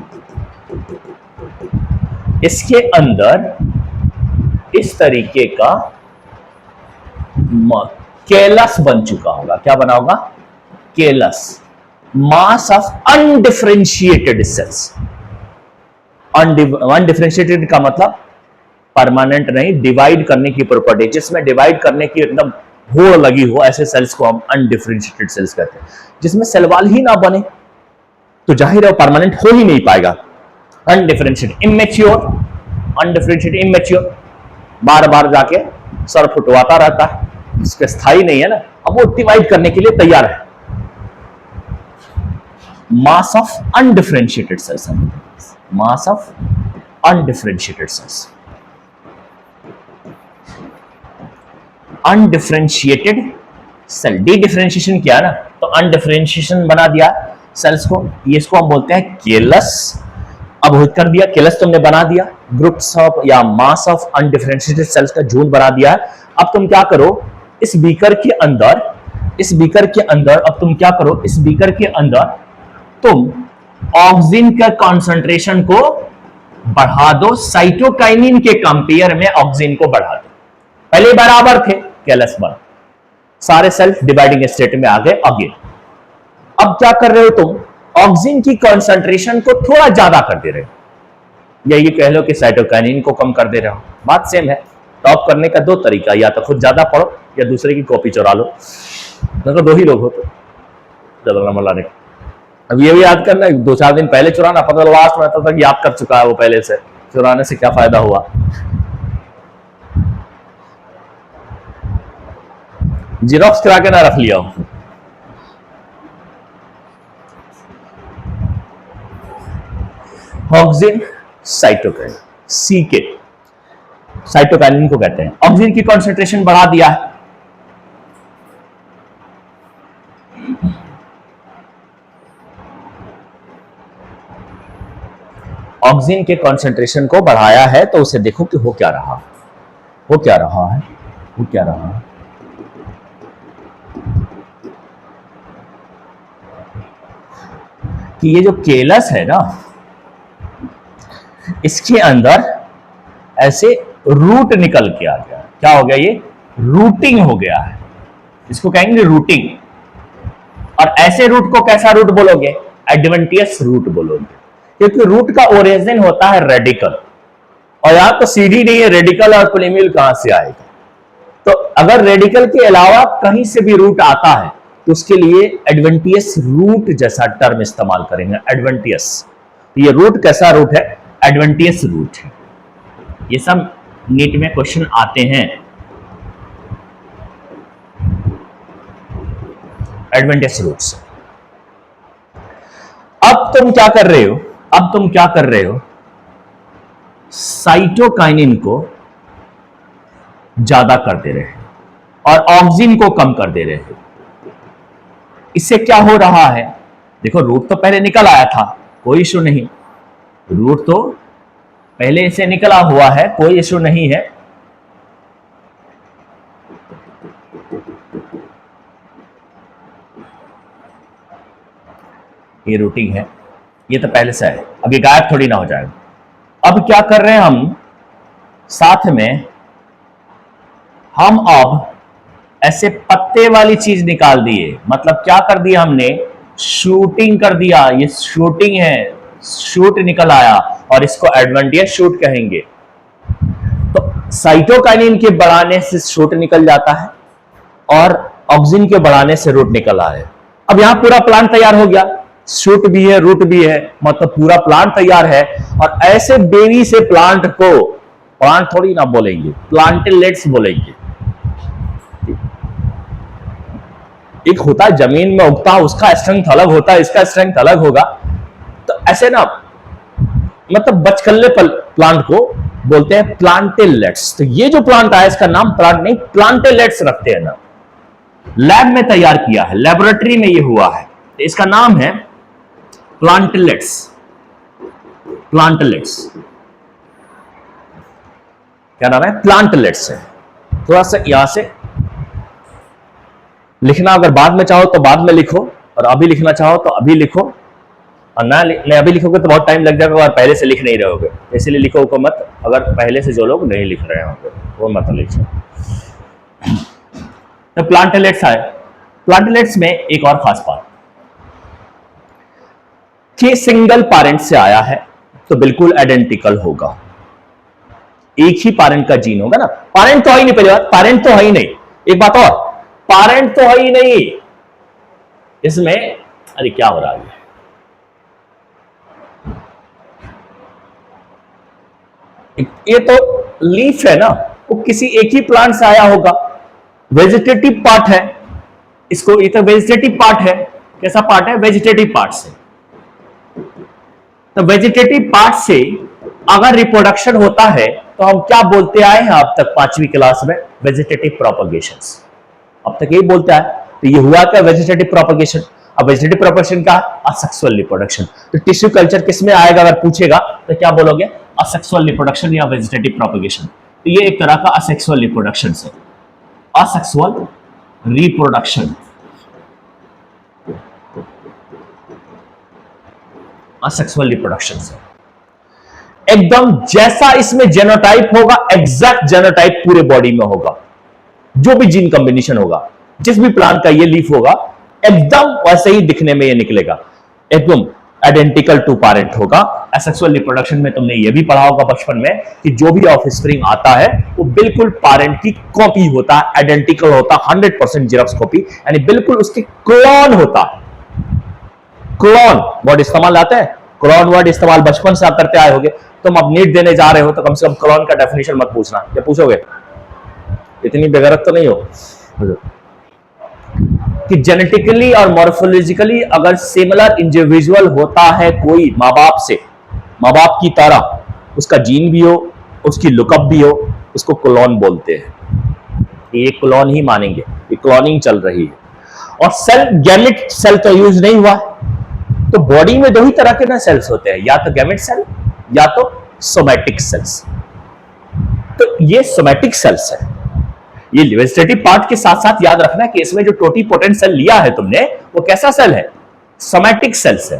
इसके अंदर इस तरीके का केलस बन चुका होगा, क्या बना होगा, callus, mass of undifferentiated cells. Undifferentiated का मतलब परमानेंट नहीं, डिवाइड करने की प्रॉपर्टी, जिसमें डिवाइड करने की एकदम होड़ लगी हो, ऐसे सेल्स को हम अनडिफरेंशिएटेड सेल्स कहते हैं। जिसमें सेल वॉल ही ना बने तो जाहिर है परमानेंट हो ही नहीं पाएगा। अनडिफरेंशिएटेड, इमेच्योर, अनडिफरेंशिएटेड इमेच्योर, बार बार जाके सर फुटवाता रहता है, इसके स्थायी नहीं है ना, अब वो डिवाइड करने के लिए तैयार है। Mass of undifferentiated cells, mass of undifferentiated cells, undifferentiated cell. Dedifferentiation किया ना तो अनडिफरेंशिएशन बना दिया सेल्स को, ये इसको हम बोलते हैं केलस। अब कर दिया, केलस तुमने बना दिया, ग्रुप्स ऑफ या मास ऑफ अनडिफरेंशिएटेड सेल्स का झुंड बना दिया है। अब तुम क्या करो, इस बीकर के अंदर, इस बीकर के अंदर अब तुम क्या करो, इस बीकर के अंदर तुम ऑक्सीजन के कंसंट्रेशन को बढ़ा दो, साइटोकाइनिन के कंपेयर में ऑक्सीजन को बढ़ा दो। पहले बराबर थे, केलस बन, सारे सेल्फ डिवाइडिंग स्टेट में आ गए अगेन। अब क्या कर रहे हो तुम, ऑक्सीजन की कंसंट्रेशन को थोड़ा ज्यादा कर दे रहे हो, या ये कह लो कि साइटोकाइनिन को कम कर दे रहे हो, बात सेम है। टॉप करने का दो तरीका, या तो खुद ज्यादा पढ़ो या दूसरे की कॉपी चुरा लो, तो दो ही लोग हो तो ज्यादा नंबर लाने का। अब ये भी याद करना, 2-4 दिन पहले चुराना, पता लास्ट में तक याद कर चुका है वो पहले से, चुराने से क्या फायदा हुआ। जेरॉक्स करा के ना रख लिया हो। ऑक्सीजन साइटोकाइनिन, सी के साइटोकाइनिन को कहते हैं। ऑक्सीजन की कंसंट्रेशन बढ़ा दिया है, ऑक्सीजन के कंसंट्रेशन को बढ़ाया है, तो उसे देखो कि हो क्या रहा, हो क्या रहा है, हो क्या रहा है। कि ये जो केलस है ना, इसके अंदर ऐसे रूट निकल के आ गया, क्या हो गया, ये रूटिंग हो गया है, इसको कहेंगे रूटिंग। और ऐसे रूट को कैसा रूट बोलोगे, एडवेंटियस रूट बोलोगे, क्योंकि रूट का ओरिजिन होता है रेडिकल, और यहां तो सीधी नहीं है, रेडिकल और पोलीमियल कहां से आएगा। तो अगर रेडिकल के अलावा कहीं से भी रूट आता है तो उसके लिए एडवेंटियस रूट जैसा टर्म इस्तेमाल करेंगे, एडवेंटियस। ये रूट कैसा रूट है, एडवेंटियस रूट है। ये सब नीट में क्वेश्चन आते हैं, एडवेंटियस रूट्स। अब तुम क्या कर रहे हो, अब तुम क्या कर रहे हो, साइटोकाइनिन को ज्यादा कर दे रहे हो और ऑक्सीजन को कम कर दे रहे हो। इससे क्या हो रहा है, देखो रूट तो पहले निकल आया था, कोई इश्यू नहीं, रूट तो पहले से निकला हुआ है, कोई इश्यू नहीं है। ये रूटिंग है, ये तो पहले से है, अब ये गायब थोड़ी ना हो जाएगा। अब क्या कर रहे हैं हम साथ में, हम अब ऐसे पत्ते वाली चीज निकाल दिए, मतलब क्या कर दिया हमने, शूटिंग कर दिया। ये शूटिंग है, शूट निकल आया और इसको एडवेंटियस शूट कहेंगे। तो साइटोकाइनिन के बढ़ाने से शूट निकल जाता है और ऑक्सिन के बढ़ाने से रूट निकल आए। अब यहां पूरा प्लांट तैयार हो गया, शूट भी है, रूट भी है, मतलब पूरा प्लांट तैयार है। और ऐसे बेबी से प्लांट को, प्लांट थोड़ी ना बोलेंगे, प्लांटेलेट्स बोलेंगे। एक होता है जमीन में उगता, उसका स्ट्रेंथ अलग होता है, इसका स्ट्रेंथ अलग होगा। तो ऐसे ना, मतलब बचकल्ले प्लांट को बोलते हैं प्लांटेलेट्स। तो ये जो प्लांट आया इसका नाम प्लांट नहीं, प्लांटेलेट्स रखते हैं ना। लैब में तैयार किया है, लेबोरेटरी में ये हुआ है, तो इसका नाम है प्लांटेलेट्स। प्लांटेलेट्स क्या नाम है, प्लांटेलेट्स है। थोड़ा सा यहां से लिखना, अगर बाद में चाहो तो बाद में लिखो, और अभी लिखना चाहो तो अभी लिखो, और ना अभी लिखोगे तो बहुत टाइम लग जाएगा और पहले से लिख नहीं रहोगे, इसलिए लिखो को मत। अगर पहले से जो लोग नहीं लिख रहे होंगे वो मत लिखो। तो प्लांटेलेट्स आए। प्लांटेलेट्स में एक और खास बात कि सिंगल पैरेंट से आया है तो बिल्कुल आइडेंटिकल होगा, एक ही पैरेंट का जीन होगा ना। पैरेंट तो है ही नहीं, पहले बात पैरेंट तो है ही नहीं। एक बात और, पैरेंट तो है ही नहीं इसमें। अरे क्या हो रहा है, ये तो लीफ है ना, वो किसी एक ही प्लांट से आया होगा, वेजिटेटिव पार्ट है इसको, ये तो वेजिटेटिव पार्ट है। कैसा पार्ट है, वेजिटेटिव पार्ट से। तो वेजिटेटिव पार्ट से अगर रिप्रोडक्शन होता है तो हम क्या बोलते आए हैं अब तक 5वीं क्लास में, वेजिटेटिव प्रोपगेशन। अब तक यही बोलते आए। तो ये हुआ क्या, वेजिटेटिव प्रोपगेशन। अब वेजिटेटिव प्रोपगेशन का असेक्सुअल रिप्रोडक्शन। तो टिश्यू कल्चर किसमें आएगा अगर पूछेगा तो क्या बोलोगे, असेक्सुअल रिप्रोडक्शन या वेजिटेटिव प्रोपगेशन। तो ये एक तरह का असेक्सुअल रिप्रोडक्शन से, असेक्सुअल रिप्रोडक्शन, असेक्सुअल रिप्रोडक्शन से। एकदम जैसा इसमें जेनोटाइप होगा, एग्जैक्ट जेनोटाइप पूरे बॉडी में होगा। जो भी जीन कॉम्बिनेशन होगा, जिस भी प्लांट का ये लीफ होगा, एकदम वैसे ही दिखने में ये निकलेगा, एकदम आइडेंटिकल टू पैरेंट होगा। एसेक्सुअल रिप्रोडक्शन में तुमने ये भी पढ़ा होगा बचपन में कि जो भी ऑफस्प्रिंग आता है वो बिल्कुल पैरेंट की कॉपी होता है, आइडेंटिकल होता है, 100% जेरॉक्स कॉपी, यानी बिल्कुल उसके क्लोन होता है। क्लोन वर्ड इस्तेमाल आता है, क्लोन वर्ड इस्तेमाल बचपन से आप करते आए होगे। तुम अब नीट देने जा रहे हो तो कम से कम क्लोन का डेफिनेशन मत पूछना, क्या पूछोगे, इतनी बेगरत तो नहीं हो कि जेनेटिकली और मॉर्फोलॉजिकली अगर सिमिलर इंडिविजुअल होता है कोई माँ बाप से, माँ बाप की तरह, उसका जीन भी हो, उसकी लुकअप भी हो, उसको क्लोन बोलते हैं। ये क्लोन ही मानेंगे, ये क्लोनिंग चल रही है। और सेल, गैमेट सेल तो यूज नहीं हुआ। तो बॉडी में दो ही तरह के ना सेल्स होते हैं, या तो गैमेट सेल या तो सोमैटिक सेल्स। तो ये सोमैटिक सेल्स है। ये वेजिटेटिव पार्ट के साथ साथ याद रखना कि इसमें जो टोटीपोटेंट सेल लिया है तुमने, वो कैसा सेल है, सोमैटिक सेल्स है।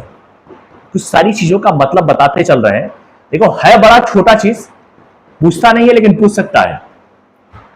कुछ सारी चीजों का मतलब बताते चल रहे हैं। देखो है बड़ा छोटा चीज, पूछता नहीं है लेकिन पूछ सकता है।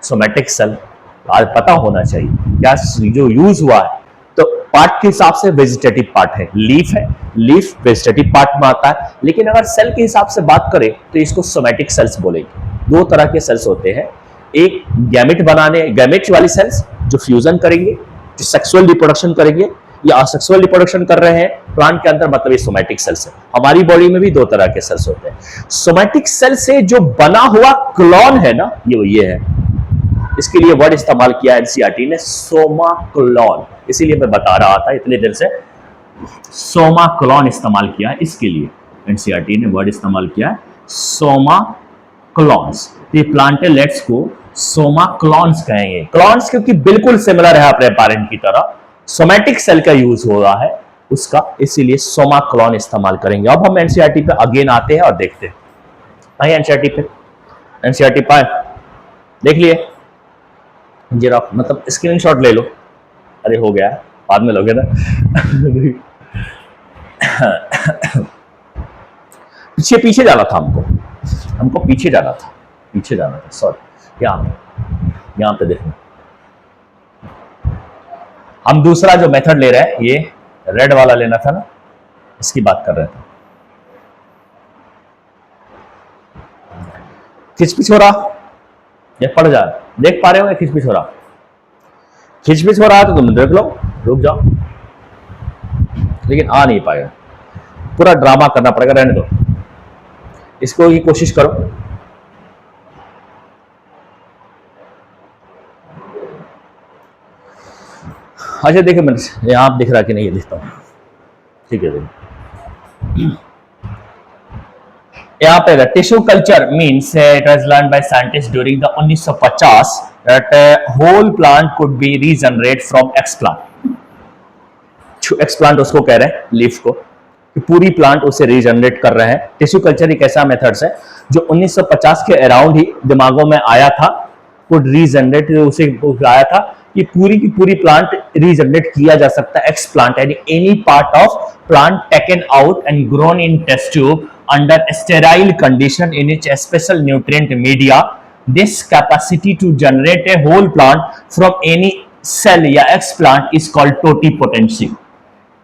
सोमैटिक सेल आज पता होना चाहिए क्या जो यूज हुआ है। तो पार्ट के हिसाब से वेजिटेटिव पार्ट है, लीफ है, लीफ वेजिटेटिव पार्ट में आता है। लेकिन अगर सेल के हिसाब से बात करें तो इसको सोमैटिक सेल्स बोलेंगे। दो तरह के सेल्स होते हैं, एक गैमेट बनाने, गैमेट वाली सेल्स जो फ्यूजन करेंगे, जो सेक्सुअल रिप्रोडक्शन करेंगे, या असेक्सुअल रिप्रोडक्शन कर रहे हैं प्लांट के अंदर, मतलब ये सोमैटिक सेल्स है। हमारी बॉडी में भी दो तरह के सेल्स होते हैं। सोमैटिक सेल से जो बना हुआ क्लोन है ना, ये है। इसके लिए वर्ड इस्तेमाल किया एनसीईआरटी ने, सोमा क्लोन। इसीलिए मैं बता रहा था इतने देर से, सोमा क्लोन इस्तेमाल किया। इसके लिए एनसीईआरटी ने वर्ड इस्तेमाल किया सोमा क्लोन्स। ये प्लांटेलेट्स को सोमा क्लोन्स कहेंगे। क्लोन्स क्योंकि बिल्कुल सिमिलर है अपने पैरेंट की तरह, सोमैटिक सेल का यूज हो रहा है उसका, इसीलिए सोमा क्लोन इस्तेमाल करेंगे। अब हम एनसीईआरटी पे अगेन आते हैं और देखते हैं। आइए एनसीईआरटी पे, एनसीईआरटी पाए देख लिए जरा, मतलब स्क्रीनशॉट ले लो। अरे हो गया, बाद में लोगे ना पीछे पीछे जाना था हमको पीछे जाना था सॉरी। यहां पे देखो, हम दूसरा जो मेथड ले रहे हैं, ये रेड वाला लेना था ना, इसकी बात कर रहे थे। खिचपिच हो रहा, ये पड़ जा, देख पा रहे हो खिचपिच हो रहा है तो तुम देख लो, रुक जाओ, लेकिन आ नहीं पाएगा, पूरा ड्रामा करना पड़ेगा, रहने दो इसको, ये कोशिश करो। अच्छा देखिए, मैं यहां आप दिख रहा कि नहीं, ये दिखता हूं, ठीक है। देखिए यहाँ पे tissue culture means it was learn by scientist during the 1950 that whole plant could be regenerate from explant. Explant उसको कह रहे हैं, लीफ को, कि पूरी प्लांट उसे रीजनरेट कर रहे हैं। टिश्यू कल्चर एक ऐसा मेथड्स है जो 1950 के अराउंड ही दिमागों में आया था, कुड रीजनरेट, उसे आया था कि पूरी की पूरी प्लांट रीजनरेट किया जा सकता है। एक्सप्लांट यानी any part of plant taken out and grown in test tube under sterile condition in its special nutrient media. This capacity to generate a whole plant from any cell या explant is called totipotency.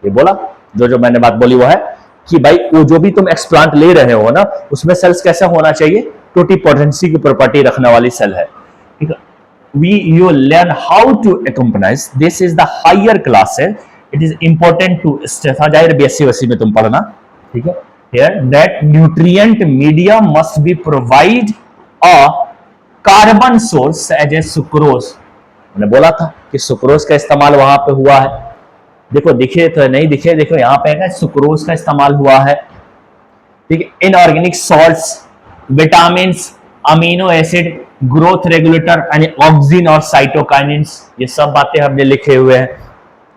ये बोला, जो मैंने बात बोली वो है कि भाई वो जो भी तुम एक्सप्लांट ले रहे हो ना, उसमें सेल्स कैसा होना चाहिए, टोटिपोटेंसी की प्रॉपर्टी रखने वाली सेल है, ठीक है। You learn how to accompanize. This is the higher class है, it is important to stress, जाहिर BSc में तुम पढ़ना, ठीक है। Here that nutrient media must be provide a carbon source as a sucrose. मैंने बोला था कि सुक्रोज का इस्तेमाल वहां पे हुआ है, देखो दिखे तो नहीं दिखे, देखो यहां पे है सुक्रोज का इस्तेमाल हुआ है, ठीक है। Inorganic salts, vitamin, amino acid, growth regulator यानी ऑक्सिन और साइटोकाइनिन्स, ये सब बातें हमने लिखे हुए हैं।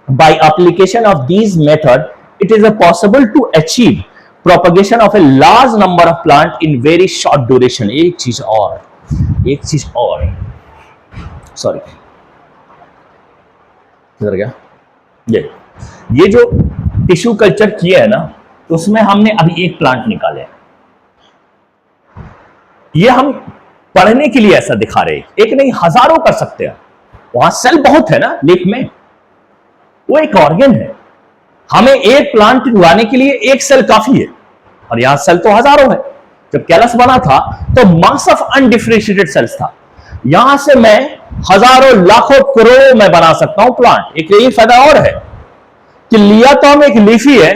By application of these method it is possible to achieve propagation of a large number of plant in very short duration. एक चीज और सॉरी, किधर गया, ये जो टिश्यू कल्चर किया है ना, तो उसमें हमने अभी एक प्लांट निकाले, ये हम पढ़ने के लिए ऐसा दिखा रहे, एक नहीं हजारों कर सकते हैं, वहां सेल बहुत है ना लीफ में, वो एक ऑर्गन है, हमें एक प्लांट उगाने के लिए एक सेल काफी है, और यहां सेल तो हजारों है। जब कैलस बना था तो मास ऑफ अनडिफरेंशिएटेड सेल्स था, यहां से मैं हजारों लाखों करोड़ों में बना सकता हूं प्लांट। एक ये फायदा और है कि लिया तो हम एक लीफ ही है,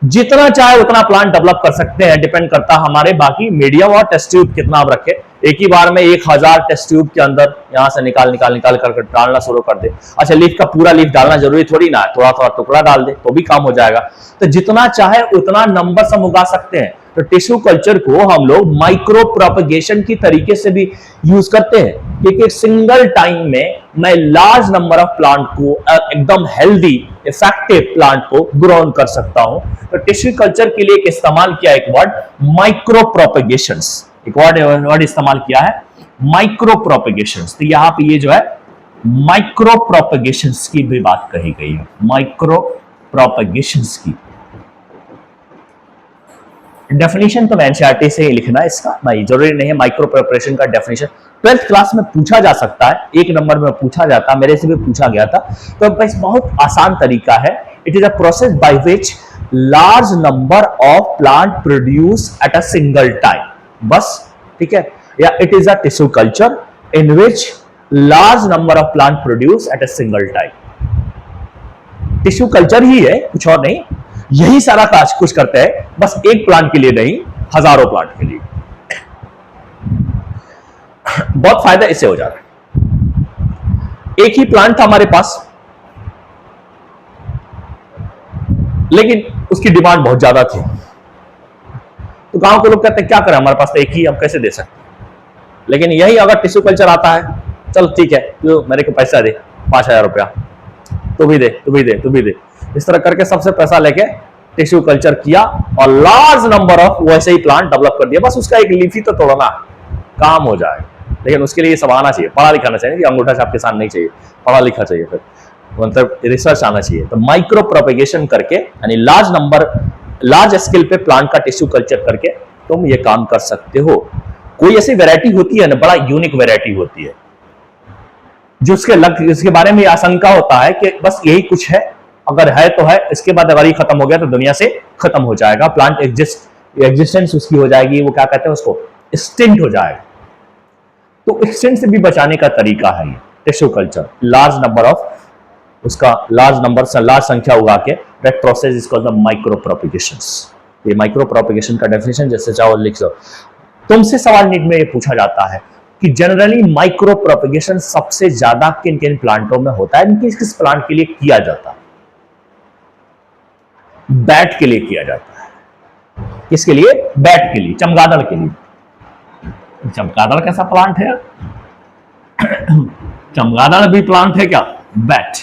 जितना चाहे उतना प्लांट डेवलप कर सकते हैं, डिपेंड करता है हमारे बाकी मीडियम और टेस्ट ट्यूब कितना आप रखे। एक ही बार में 1000 टेस्ट ट्यूब के अंदर यहां से निकाल कर डालना शुरू कर दे। अच्छा, लीफ का पूरा लीफ डालना जरूरी थोड़ी ना है, थोड़ा थोड़ा टुकड़ा डाल दे तो भी काम हो जाएगा। तो जितना चाहे उतना नंबर हम उगा सकते हैं। तो टिश्यू कल्चर को हम लोग माइक्रो प्रोपगेशन की तरीके से भी यूज करते हैं, क्योंकि सिंगल टाइम में मैं लार्ज नंबर ऑफ प्लांट को, एकदम हेल्दी इफेक्टिव प्लांट को ग्रोन कर सकता हूं। तो टिश्यू कल्चर के लिए एक इस्तेमाल किया एक वर्ड माइक्रो प्रोपगेशंस, एक वर्ड इस्तेमाल किया है माइक्रो प्रोपगेशंस। तो यहां पे ये जो है माइक्रो प्रोपगेशंस की भी बात कही गई है, माइक्रो प्रोपगेशंस की डेफिनेशन तो एनसीईआरटी से ही लिखना है, इसका भाई जरूरी नहीं है। माइक्रो प्रिपरेशन का डेफिनेशन 12th क्लास में पूछा जा सकता है, एक नंबर में पूछा जाता, मेरे से भी पूछा गया था। तो बस बहुत आसान तरीका है। It is a process by which large number of plant produce at a single time, बस, ठीक है। या it is a tissue culture in which large number of plant produce at a single time. Tissue culture ही है, कुछ और नहीं, यही सारा काज कुछ करते हैं, बस एक प्लांट के लिए नहीं, हजारों प्लांट के लिए। बहुत फायदा इससे हो जाता है। एक ही प्लांट था हमारे पास, लेकिन उसकी डिमांड बहुत ज्यादा थी, तो गांव के लोग कहते हैं क्या करें, हमारे पास तो एक ही, हम कैसे दे सकते। लेकिन यही अगर टिश्यू कल्चर आता है, चल ठीक है, तो मेरे को पैसा दे 5000 रुपया, तू भी दे, तू भी दे, तू भी दे, इस तरह करके सबसे पैसा लेके टिश्यू कल्चर किया और लार्ज नंबर ऑफ वैसे ही प्लांट डेवलप कर दिया। बस उसका एक लीफ ही तो तोड़ना, काम हो जाए। लेकिन उसके लिए सब आना चाहिए, पढ़ा लिखाना चाहिए कि अंगूठा छाप किसान नहीं चाहिए, पढ़ा लिखा चाहिए, फिर मतलब रिसर्च आना चाहिए। तो माइक्रो प्रोपेगेशन करके यानी लार्ज नंबर लार्ज स्केल पे प्लांट का टिश्यू कल्चर करके तुम ये काम कर सकते हो। कोई ऐसी वैरायटी होती है ना, बड़ा यूनिक वैरायटी होती है, जो इसके बारे में आशंका होता है कि बस यही कुछ है, अगर है तो है, इसके बाद अगर ये खत्म हो गया तो दुनिया से खत्म हो जाएगा, प्लांट एग्जिस्टेंस उसकी हो जाएगी, वो क्या कहते हैं उसको, एक्सटिंक्ट हो जाएगा। तो एक्सटिंक्ट से भी बचाने का तरीका है ये टिश्यू कल्चर। लार्ज संख्या उगा के, that process is called the micro propagations. ये माइक्रो प्रोपिगेशन का डेफिनेशन जैसे चाहो लिख लो। तुमसे सवाल नीट में ये पूछा जाता है कि जनरली माइक्रो प्रोपिगेशन सबसे ज्यादा किन किन प्लांटों में होता है, किस किस प्लांट के लिए किया जाता है? बैट के लिए किया जाता है। किसके लिए? बैट के लिए, चमगादड़ के लिए। चमगादड़ कैसा प्लांट है? चमगादड़ भी प्लांट है क्या? बैट।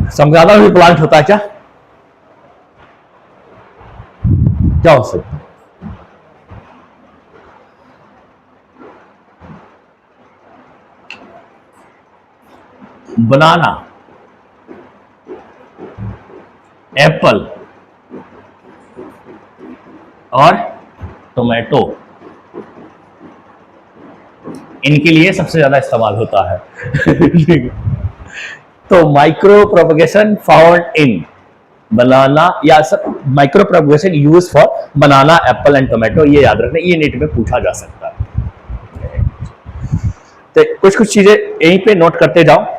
चमगादड़ भी प्लांट होता है क्या? क्या हो सकता है? बनाना, एप्पल और टोमेटो, इनके लिए सबसे ज्यादा इस्तेमाल होता है। तो माइक्रो प्रोपगेशन फाउंड इन बनाना, या micro propagation use for banana, Apple and tomato, ये याद रखना, ये नीट में पूछा जा सकता है। तो कुछ कुछ चीजें यहीं पे नोट करते जाओ।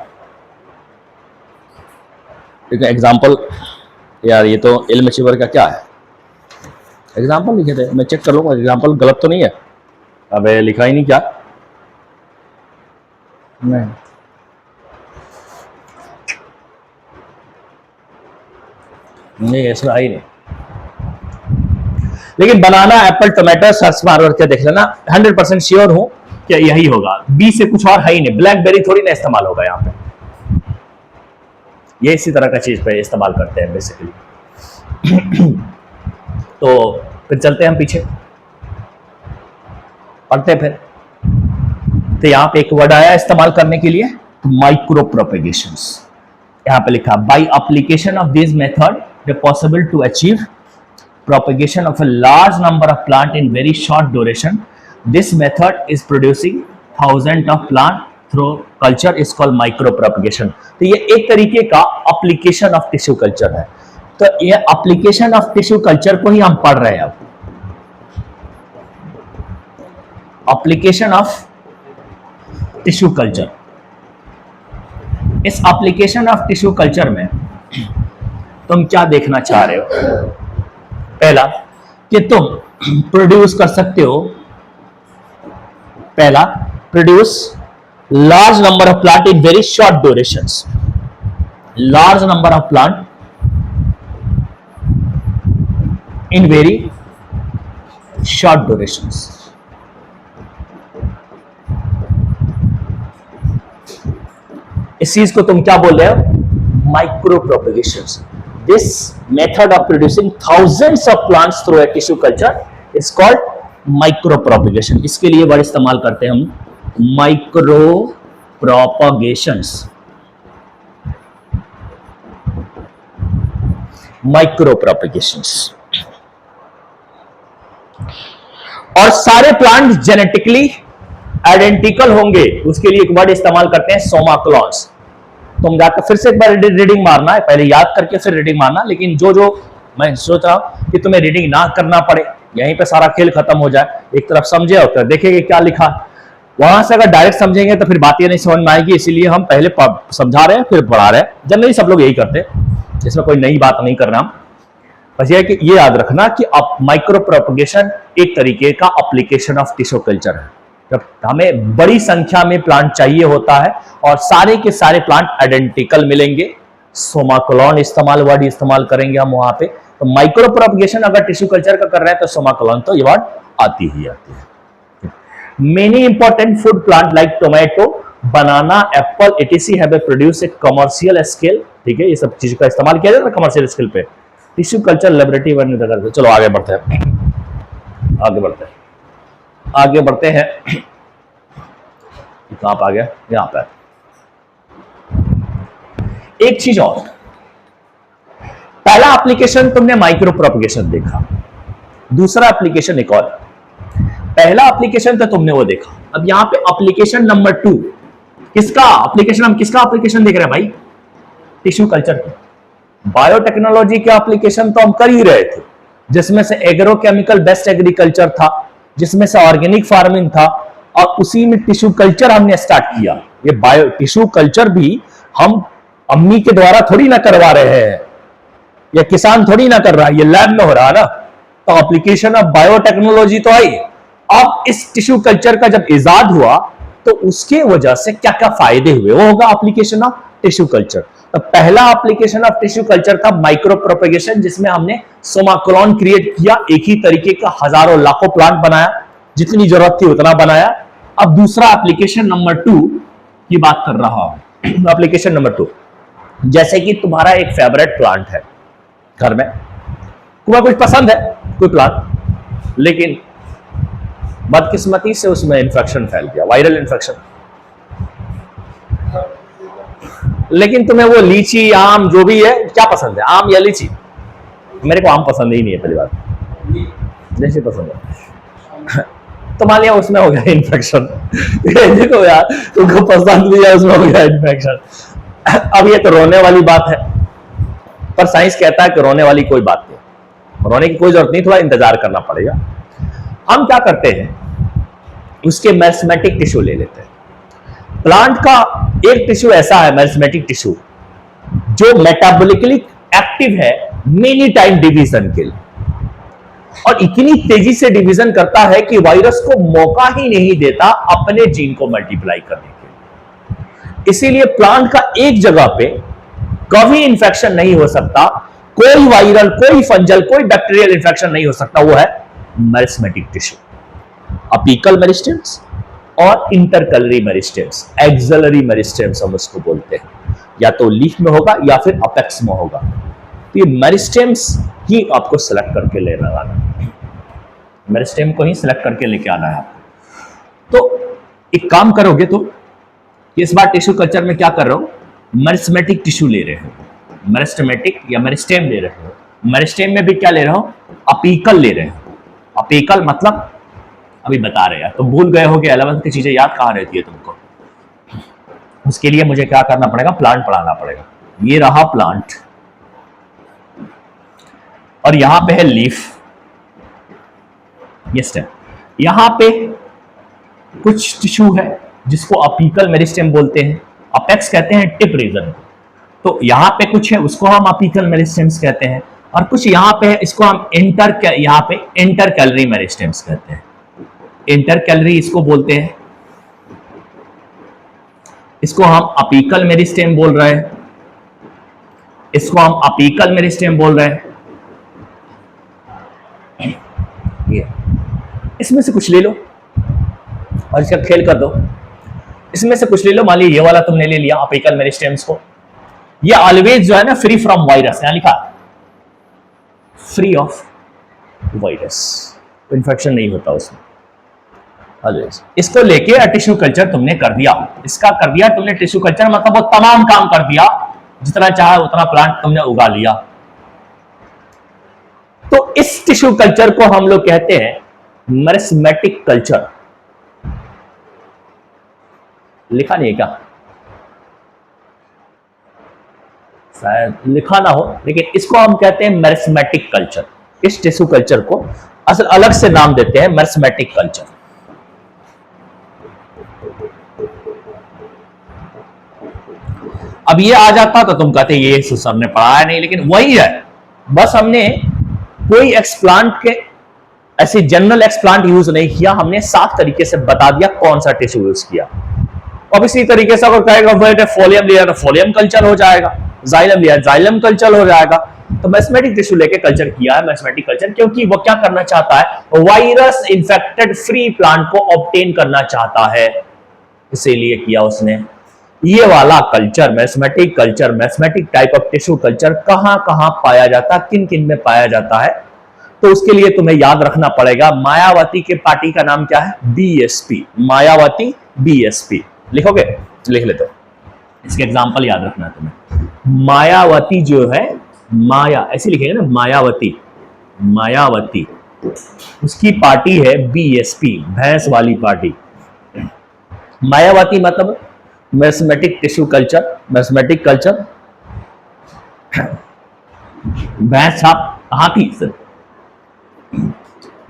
एग्जाम्पल, यार ये तो इल्म अचीवर का क्या है, एग्जाम्पल लिखे थे, मैं चेक कर लूंगा एग्जाम्पल गलत तो नहीं है। अबे लिखा ही नहीं क्या? नहीं, नहीं ऐसा आई नहीं। लेकिन बनाना, एप्पल, टोमेटो सर्च मार करके देख लेना, 100% श्योर हूं कि यही होगा। बी से कुछ और है ही नहीं। ब्लैकबेरी थोड़ी ना इस्तेमाल होगा यहाँ पे, ये इसी तरह का चीज पे इस्तेमाल करते हैं बेसिकली। तो फिर चलते हैं हम पीछे, पढ़ते हैं फिर। तो यहाँ पे एक वर्ड आया इस्तेमाल करने के लिए, माइक्रो प्रोपेगेशंस। यहाँ पे लिखा, by application of this method it possible to achieve propagation of a large number of plant in very short duration. This method is producing thousands of plant through culture is called micro propagation. तो ये एक तरीके का application of tissue culture है। तो ये application of tissue culture को ही हम पढ़ रहे हैं अब। application of tissue culture, इस application of tissue culture में तुम क्या देखना चाह रहे हो? पहला कि तुम प्रोड्यूस कर सकते हो, पहला produce large number of plant in very short durations, large number of plant in very short durations. इस चीज को तुम क्या बोल रहे हो? Micro प्रोपेगेशंस। This method of producing thousands of plants through a tissue culture is called micro propagation. इसके लिए वर्ड इस्तेमाल करते हैं हम माइक्रो प्रोपगेशंस। माइक्रो प्रोपगेशंस। और सारे प्लांट जेनेटिकली आइडेंटिकल होंगे, उसके लिए एक वर्ड इस्तेमाल करते हैं सोमाक्लॉन्स। तुम जाकर फिर से एक बार रीडिंग मारना है, पहले याद करके फिर रीडिंग मारना, लेकिन जो जो मैं सोच रहा हूं कि तुम्हें रीडिंग ना करना पड़े, यहीं पे सारा खेल खत्म हो जाए। एक तरफ समझे और देखेंगे क्या लिखा, वहां से अगर डायरेक्ट समझेंगे तो फिर बातें नहीं समझ में आएगी, इसीलिए हम पहले समझा रहे हैं फिर पढ़ा रहे हैं। जनरली सब लोग यही करते हैं, इसमें कोई नई बात नहीं करना। बस ये कि ये याद रखना कि माइक्रो प्रोपगेशन एक तरीके का एप्लीकेशन ऑफ टिश्यू कल्चर है। जब हमें बड़ी संख्या में प्लांट चाहिए होता है और सारे के सारे प्लांट आइडेंटिकल मिलेंगे, सोमाक्लॉन वर्ड इस्तेमाल करेंगे हम वहां पे। तो माइक्रो प्रोपगेशन अगर टिश्यू कल्चर का कर रहे हैं तो सोमाक्लॉन तो ये वर्ड आती ही आती है। Many important food plant like tomato, banana, Apple etc have produce at commercial scale. ठीक है, ये सब चीज का इस्तेमाल किया जाता है कमर्शियल स्केल पे। Tissue culture laboratory word. चलो आगे बढ़ते हैं, आगे बढ़ते हैं। कहां पर आ गया? यहां पर। एक चीज और, पहला एप्लीकेशन तुमने माइक्रो प्रोपगेशन देखा, दूसरा एप्लीकेशन एक और, पहला एप्लीकेशन तो तुमने वो देखा, अब यहां पे एप्लीकेशन नंबर 2 किसका एप्लीकेशन, हम किसका एप्लीकेशन देख रहे हैं भाई, टिश्यू कल्चर की। बायोटेक्नोलॉजी के एप्लीकेशन तो हम कर ही रहे थे, जिसमें से एग्रोकेमिकल बेस्ड एग्रीकल्चर था, जिसमें से ऑर्गेनिक फार्मिंग था, और उसी में टिश्यू कल्चर हमने स्टार्ट किया। ये बायो टिश्यू कल्चर भी हम अम्मी के द्वारा थोड़ी ना करवा रहे हैं, या किसान थोड़ी ना कर रहा है, ये लैब में हो रहा है ना। तो एप्लीकेशन ऑफ बायोटेक्नोलॉजी तो आई। अब इस टिश्यू कल्चर का जब इजाद हुआ तो उसके वजह से क्या क्या फायदे हुए, वो होगा एप्लीकेशन ऑफ टिश्यू कल्चर। तो पहला एप्लीकेशन ऑफ टिश्यू कल्चर था माइक्रो प्रोपेगेशन, जिसमें हमने सोमाक्लोन क्रिएट किया, एक ही तरीके का हजारों लाखों प्लांट बनाया, जितनी जरूरत थी उतना बनाया। अब दूसरा एप्लीकेशन नंबर 2 की बात कर रहा हूं। एप्लीकेशन नंबर 2, जैसे कि तुम्हारा एक फेवरेट प्लांट है घर में, तुम्हें कुछ पसंद है कोई प्लांट, लेकिन बदकिस्मती से उसमें इंफेक्शन फैल गया, वायरल इंफेक्शन। लेकिन तुम्हें वो लीची आम जो भी है क्या पसंद है, आम या लीची? मेरे को आम पसंद ही नहीं है, पहली बात लीची पसंद है। तो मान लिया उसमें हो गया इन्फेक्शन। देखो यार, तुमको पसंद भी है, उसमें हो गया इन्फेक्शन। अब ये तो रोने वाली बात है, पर साइंस कहता है कि रोने वाली कोई बात नहीं, रोने की कोई जरूरत नहीं, थोड़ा इंतजार करना पड़ेगा। हम क्या करते हैं, उसके मेरिस्टेमेटिक टिश्यू ले लेते हैं। प्लांट का एक टिश्यू ऐसा है मेरिस्टेमेटिक टिश्यू, जो मेटाबॉलिकली एक्टिव है मेनी टाइम डिवीजन के लिए, और इतनी तेजी से डिवीजन करता है कि वायरस को मौका ही नहीं देता अपने जीन को मल्टीप्लाई करने के लिए। इसीलिए प्लांट का एक जगह पे कभी इंफेक्शन नहीं हो सकता, कोई वायरल, कोई फंजल, कोई बैक्टीरियल इंफेक्शन नहीं हो सकता, वो है मेरिस्टेमेटिक टिश्यू। अपीकल मेरिस्टेम्स और इंटरकलरी मेरिस्टेम्स, एक्सिलरी मेरिस्टेम्स हम उसको बोलते हैं, या तो लीफ में होगा या फिर अपेक्स में होगा। तो ये मेरिस्टेम्स ही आपको सिलेक्ट करके लेना आना, मेरिस्टेम को ही सिलेक्ट करके लेके आना है आपको। तो एक काम करोगे तो इस बार टिश्यू कल्चर में क्या कर रहे हो, मेरिस्टेमेटिक टिश्यू ले रहे हो, मेरिस्टेमेटिक या मेरिस्टेम ले रहे हो। मेरिस्टेम में भी क्या ले रहे हो, अपीकल ले रहे हो। अपीकल मतलब अभी बता रहे हैं, तो भूल गए हो कि 11th की चीजें याद कहां रहती है तुमको। उसके लिए मुझे क्या करना पड़ेगा, प्लांट पढ़ाना पड़ेगा। ये रहा प्लांट, और यहां पे है लीफ, ये स्टेम। यहां पे कुछ टिश्यू है जिसको अपीकल मेरिस्टेम बोलते हैं, अपेक्स कहते हैं टिप रीजन। तो यहां पे कुछ है, उसको हम अपीकल मेरिस्टेम्स कहते हैं, और कुछ यहां पे है, इसको हम यहां पे इंटरकैलरी मेरिस्टेम्स कहते हैं। इंटरकैलरी इसको बोलते हैं, इसको हम अपीकल मेरिस्टेम बोल रहे हैं, इसको हम अपीकल मेरिस्टेम बोल रहे हैं। ये इसमें से कुछ ले लो और इसका खेल कर दो। इसमें से कुछ ले लो, मान लीजिए ये वाला तुमने ले लिया अपीकल मेरिस्टेम्स को। ये ऑलवेज जो है ना फ्री फ्रॉम वायरस, यहां लिखा फ्री ऑफ वायरस, इन्फेक्शन नहीं होता उसमें ऑलवेज। इसको लेके टिश्यू कल्चर तुमने कर दिया, इसका कर दिया तुमने टिश्यू कल्चर, मतलब वो तमाम काम कर दिया, जितना चाहे उतना प्लांट तुमने उगा लिया। तो इस टिश्यू कल्चर को हम लोग कहते हैं मेरिस्टेमेटिक कल्चर। लिखा नहीं है क्या, शायद लिखा ना हो, लेकिन इसको हम कहते हैं मेरिस्टेमेटिक कल्चर। इस टिश्यू कल्चर को असल अलग से नाम देते हैं मेरिस्टेमेटिक कल्चर। अब ये आ जाता तो तुम कहते ये सर ने पढ़ाया नहीं, लेकिन वही है, बस हमने कोई एक्सप्लांट के ऐसे जनरल एक्सप्लांट यूज नहीं किया, हमने साफ तरीके से बता दिया कौन सा टिश्यू यूज किया। अब इसी तरीके से अगर कहेगा फोलियम लिया तो फोलियम कल्चर हो जाएगा, जाइलम लिया जाइलम कल्चर हो जाएगा। तो मेरिस्टेमेटिक टिश्यू लेके कल्चर किया है मेरिस्टेमेटिक कल्चर, क्योंकि वो क्या करना चाहता है, वायरस इन्फेक्टेड फ्री प्लांट को ऑब्टेन करना चाहता है, इसीलिए किया उसने। ये वाला culture meristematic culture, meristematic type of tissue culture कहां कहां पाया जाता है, किन किन में पाया जाता है, तो उसके लिए तुम्हें याद रखना पड़ेगा। मायावती के पार्टी का नाम क्या है, बीएसपी, मायावती बीएसपी। लिखोगे, लिख लेते हो, इसके एग्जाम्पल याद रखना है तुम्हें। मायावती जो है, माया ऐसे लिखेंगे ना, मायावती, मायावती, उसकी पार्टी है बीएसपी, भैंस वाली पार्टी। मायावती मतलब mathematic tissue culture, mathematic culture, भैंस हाथी सर,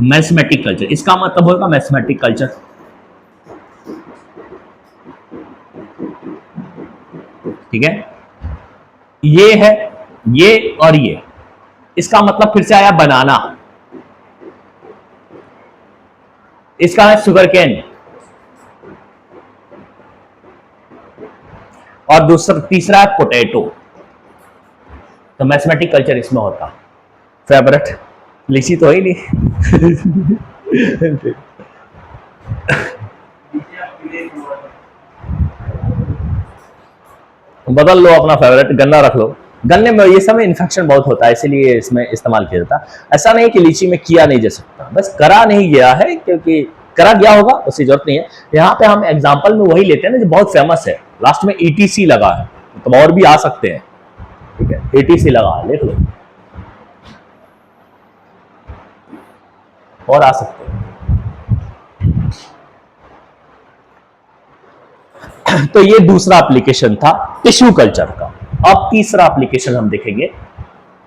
मैथमेटिक कल्चर, इसका मतलब होगा मैथमेटिक कल्चर। ठीक है, ये है, ये और ये, इसका मतलब फिर से आया बनाना, इसका है शुगर केन, और दूसरा तीसरा है पोटैटो। तो मैथमेटिक कल्चर इसमें होता। फेवरेट लीची तो ही नहीं। बदल लो अपना फेवरेट, गन्ना रख लो। गन्ने में ये समय इन्फेक्शन बहुत होता है, इसीलिए इसमें इस्तेमाल किया जाता। ऐसा नहीं कि लीची में किया नहीं जा सकता, बस करा नहीं गया है, क्योंकि करा गया होगा उसकी जरूरत नहीं है। यहाँ पे हम एग्जांपल में वही लेते हैं ना जो बहुत फेमस है, लास्ट में ईटीसी लगा है, तो और भी आ सकते हैं। ठीक है, ईटीसी लगा, लिख लो, और आ सकते हैं। तो ये दूसरा एप्लीकेशन था टिश्यू कल्चर का। अब तीसरा एप्लीकेशन हम देखेंगे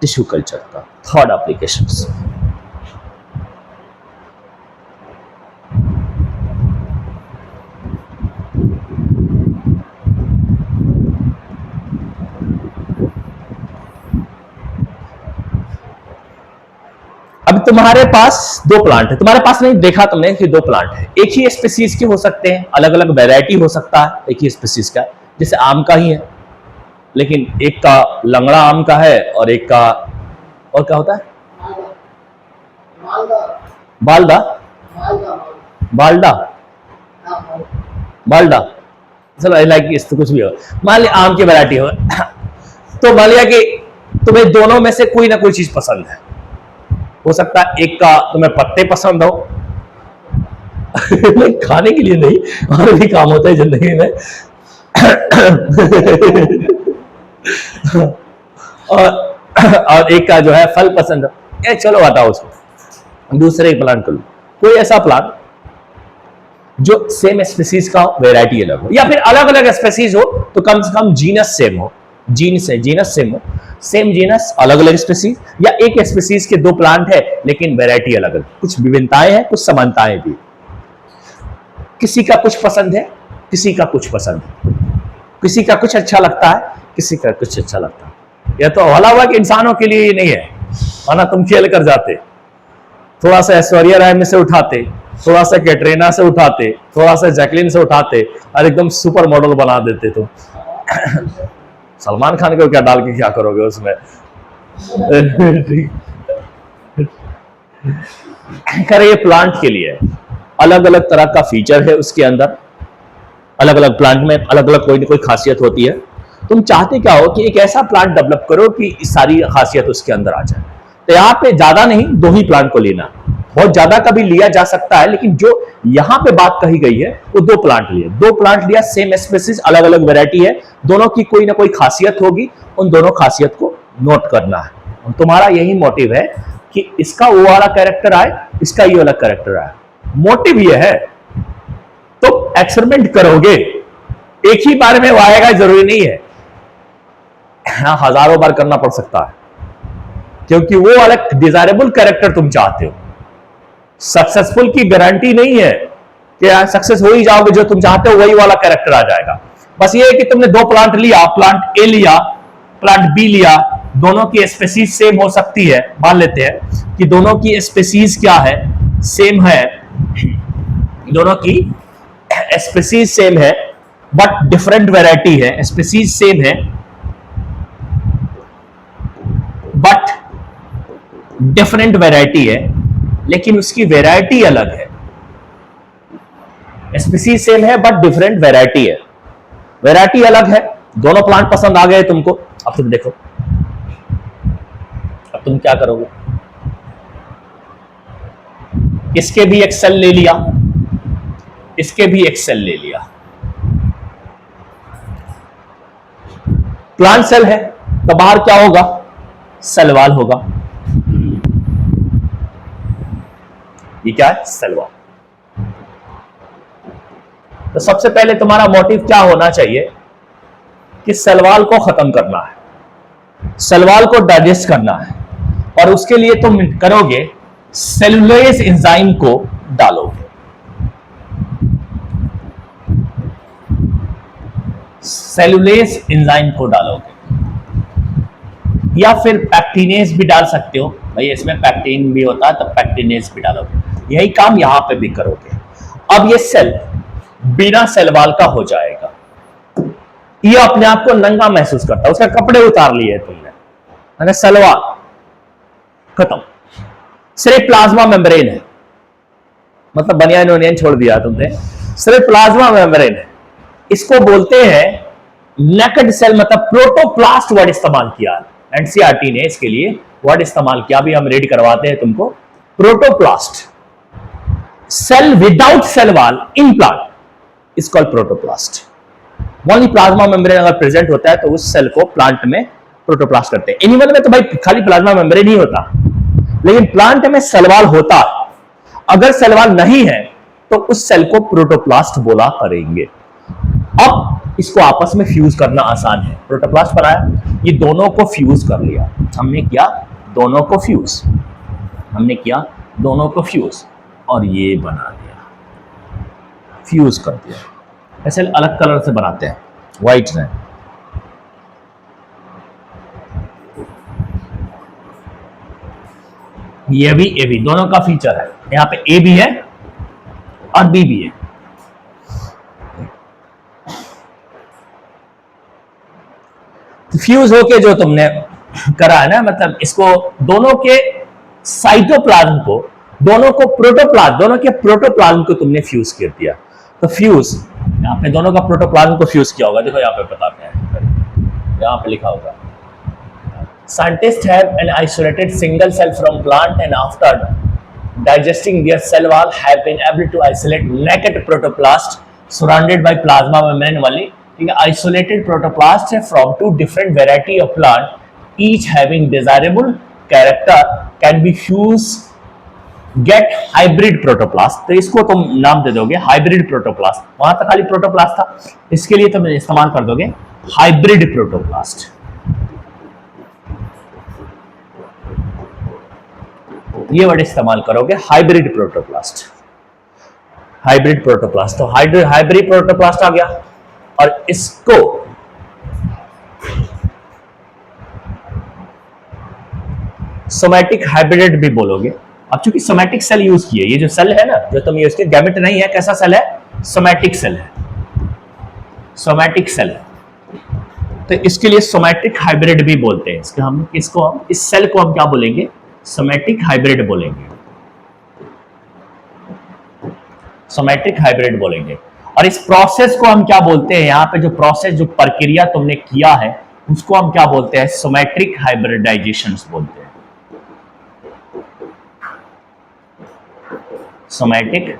टिश्यू कल्चर का, थर्ड एप्लीकेशन। अब तुम्हारे पास दो प्लांट है, तुम्हारे पास नहीं देखा तुमने कि दो प्लांट है, एक ही स्पीसीज के हो सकते हैं, अलग अलग वैरायटी हो सकता है एक ही स्पीसीज का, जैसे आम का ही है, लेकिन एक का लंगड़ा आम का है और एक का, और क्या होता है, बालदा, बालडा, बालडा, चलो लाइक इस तो कुछ भी हो, मान लिया आम की वैरायटी हो। तो मान लिया कि तुम्हें दोनों में से कोई ना कोई चीज पसंद है, हो सकता है एक का तुम्हें पत्ते पसंद हो, खाने के लिए नहीं, और भी काम होता है जिंदगी में। और एक का जो है फल पसंद हो, चलो हटाओ उसको, दूसरे प्लांट कर लो, कोई ऐसा प्लांट जो सेम स्पीसीज का हो, वेराइटी अलग हो, या फिर अलग अलग स्पीसीज हो तो कम से कम जीनस सेम हो, जीनस सेम हो, सेम जीनस अलग अलग स्पीसीज, या एक स्पीसीज के दो प्लांट है लेकिन वैरायटी अलग अलग, कुछ विभिन्नताएं हैं कुछ समानताएं भी, किसी का कुछ पसंद है किसी का कुछ पसंद है, किसी का कुछ अच्छा लगता है किसी का कुछ अच्छा लगता है। यह तो हला हुआ कि इंसानों के लिए ही नहीं है, वरना तुम खेल कर जाते, थोड़ा सा ऐश्वर्या राय में से उठाते, थोड़ा सा कैटरीना से उठाते, थोड़ा सा जैकलिन से उठाते और एकदम सुपर मॉडल बना देते तुम। सलमान खान को क्या डाल के क्या करोगे उसमें। खैर ये प्लांट के लिए अलग अलग तरह का फीचर है उसके अंदर, अलग अलग प्लांट में अलग अलग कोई ना कोई खासियत होती है। तुम चाहते क्या हो कि एक ऐसा प्लांट डेवलप करो कि सारी खासियत उसके अंदर आ जाए। तो यहाँ पे ज्यादा नहीं, दो ही प्लांट को लेना, बहुत ज्यादा का भी लिया जा सकता है, लेकिन जो यहाँ पे बात कही गई है वो दो प्लांट लिए, दो प्लांट लिया, सेम स्पीसीज, अलग अलग वैरायटी है, दोनों की कोई ना कोई खासियत होगी, उन दोनों खासियत को नोट करना है। तुम्हारा यही मोटिव है कि इसका वो वाला कैरेक्टर आए, इसका ये वाला कैरेक्टर आए, मोटिव ये है। तो एक्सपेरिमेंट करोगे, एक ही बार में वो आएगा जरूरी नहीं है, हाँ हजारों बार करना पड़ सकता है, क्योंकि वो वाला डिजायरेबल कैरेक्टर तुम चाहते हो। सक्सेसफुल की गारंटी नहीं है कि सक्सेस हो ही जाओगे, जो तुम चाहते हो वही वाला कैरेक्टर आ जाएगा। बस ये है कि तुमने दो प्लांट लिया, प्लांट ए लिया, प्लांट बी लिया, दोनों की स्पीसीज सेम हो सकती है, मान लेते हैं कि दोनों की स्पीसीज क्या है, सेम है, दोनों की स्पीसीज सेम है बट डिफरेंट वैरायटी है, स्पीसीज सेम है बट डिफरेंट वैरायटी है, लेकिन उसकी वैरायटी अलग है। स्पीसीज सेम है बट डिफरेंट वैरायटी है, वैरायटी अलग है, दोनों प्लांट पसंद आ गए तुमको। अब तुम देखो, अब तुम क्या करोगे, इसके भी एक सेल ले लिया, इसके भी एक सेल ले लिया, प्लांट सेल है, तो बाहर क्या होगा, सेल वॉल होगा। ये क्या है, सेल वॉल। तो सबसे पहले तुम्हारा मोटिव क्या होना चाहिए कि सेल वॉल को खत्म करना है, सेल वॉल को डाइजेस्ट करना है, और उसके लिए तुम करोगे सेलुलोज एंजाइम को डालोगे। सेलुलोज एंजाइम को डालोगे, या फिर पैक्टिनेज भी डाल सकते हो भाई, इसमें पैक्टिन भी होता है तो पैक्टिनेज भी डालोगे। यही काम यहां पे भी करोगे। अब ये सेल बिना सेल वॉल का हो जाएगा। ये अपने आप को नंगा महसूस करता है, उसका कपड़े उतार लिए तुमने, सेल वॉल खत्म, सिर्फ प्लाज्मा मेम्ब्रेन है, मतलब बनियान वनियान छोड़ दिया तुमने, सिर्फ प्लाज्मा मेम्ब्रेन है। इसको बोलते हैं नेकेड सेल, मतलब प्रोटोप्लास्ट वर्ड इस्तेमाल किया, एनसीईआरटी ने इसके लिए वर्ड इस्तेमाल किया, अभी हम रीड करवाते हैं तुमको। Protoplast, cell without cell wall in plant is called protoplast. Only plasma membrane अगर प्रेजेंट होता है तो उस सेल को प्लांट में प्रोटोप्लास्ट करते हैं। एनिमल में तो भाई खाली प्लाज्मा मेम्ब्रेन ही होता, लेकिन प्लांट में सेल वॉल होता है। अगर सेल वॉल नहीं है तो उस सेल को प्रोटोप्लास्ट बोला करेंगे। अब इसको आपस में फ्यूज करना आसान है। प्रोटोप्लास्ट बनाया, ये दोनों को फ्यूज कर लिया, हमने किया दोनों को फ्यूज, हमने किया दोनों को फ्यूज, और ये बना दिया, फ्यूज कर दिया। ऐसे अलग कलर से बनाते हैं, व्हाइट में। ये भी दोनों का फीचर है, यहां पे ए भी है और बी भी है। फ्यूज होके जो तुमने करा है ना, मतलब इसको दोनों के साइटोप्लाज्म को, दोनों को प्रोटोप्लाज्म, दोनों के प्रोटोप्लाज्म को तुमने फ्यूज कर दिया। तो फ्यूज यहाँ पे दोनों का प्रोटोप्लाज्म को फ्यूज किया होगा, देखो यहाँ पे बताते हैं, यहाँ पे लिखा होगा scientists have an isolated single cell from plant and after digesting their cell wall have been able to isolate naked protoplast surrounded by plasma membrane वाली isolated protoplast from two different variety of plant, each having desirable character can be fused get hybrid protoplast। तो इसको तुम नाम दे दोगे hybrid protoplast, वहां तक खाली protoplast था, इसके लिए तुम इस्तेमाल कर दोगे हाइब्रिड प्रोटोप्लास्ट। ये वर्ड इस्तेमाल करोगे हाइब्रिड प्रोटोप्लास्ट, हाइब्रिड प्रोटोप्लास्ट। तो हाइब्रिड प्रोटोप्लास्ट आ गया, और इसको सोमैटिक हाइब्रिड भी बोलोगे। अब चूंकि सोमैटिक सेल यूज किए, ये जो सेल है ना जो तुम यूज किए, गैमेट नहीं है, कैसा सेल है, सोमैटिक सेल है, सोमैटिक सेल है। तो इसके लिए सोमैटिक हाइब्रिड भी बोलते हैं। इसके हम इसको, हम इस सेल को हम क्या बोलेंगे, सोमैटिक हाइब्रिड बोलेंगे, सोमैटिक हाइब्रिड बोलेंगे। और इस प्रोसेस को हम क्या बोलते हैं, यहाँ पे जो प्रोसेस, जो प्रक्रिया तुमने किया है उसको हम क्या बोलते हैं, सोमैटिक हाइब्रिडाइजेशन बोलते हैं, सोमैटिक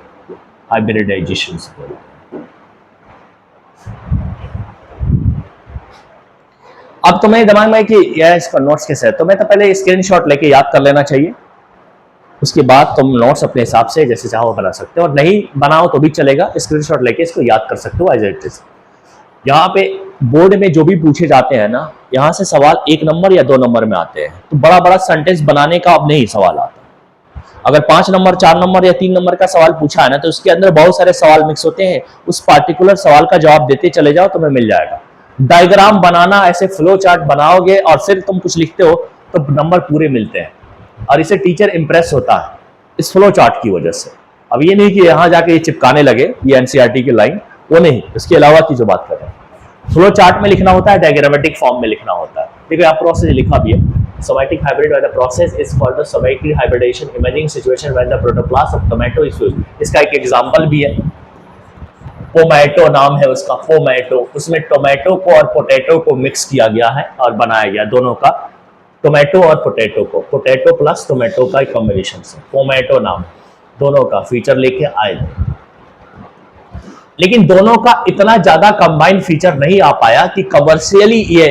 हाइब्रिडाइजेशन बोलते हैं। अब तुम्हें दिमाग में कि यार इसका नोट्स कैसे है, तुम्हें तो पहले स्क्रीनशॉट लेके याद कर लेना चाहिए, उसके बाद तुम नोट्स अपने हिसाब से जैसे चाहो बना सकते हो, और नहीं बनाओ तो भी चलेगा, स्क्रीनशॉट लेके इसको याद कर सकते हो एज इट इज। यहाँ पे बोर्ड में जो भी पूछे जाते हैं ना, यहाँ से सवाल 1 नंबर या 2 नंबर में आते हैं, तो बड़ा बड़ा सेंटेंस बनाने का अब नहीं सवाल आता। अगर 5 नंबर, 4 नंबर या 3 नंबर का सवाल पूछा है ना, तो उसके अंदर बहुत सारे सवाल मिक्स होते हैं, उस पार्टिकुलर सवाल का जवाब देते चले जाओ, तुम्हें मिल जाएगा। डायग्राम बनाना, ऐसे फ्लो चार्ट बनाओगे और फिर तुम कुछ लिखते हो तो नंबर पूरे मिलते हैं, और इसे टीचर इंप्रेस होता है इस फ्लो चार्ट की वजह से। अब ये नहीं कि यहां जाके ये चिपकाने लगे, ये एनसीईआरटी की लाइन, वो नहीं, इसके अलावा की जो बात कर रहे हैं, फ्लो चार्ट में लिखना होता है, डायग्रामेटिक फॉर्म में लिखना होता है। देखो यहाँ प्रोसेस लिखा भी है, somatic hybrid when the process is called the somatic hybridisation imaging situation when the protoplast of tomato is fused. इसका एक एग्जांपल भी है, पोमैटो नाम है उसका, पोमैटो, उसमें टोमेटो को और पोटैटो को मिक्स किया गया है और बनाया गया, दोनों का, टोमेटो और पोटैटो को, पोटैटो प्लस टोमेटो का एक कॉम्बिनेशन से पोमैटो नाम, दोनों का फीचर लेके आए थे। लेकिन दोनों का इतना ज्यादा कंबाइंड फीचर नहीं आ पाया कि कमर्शियली ये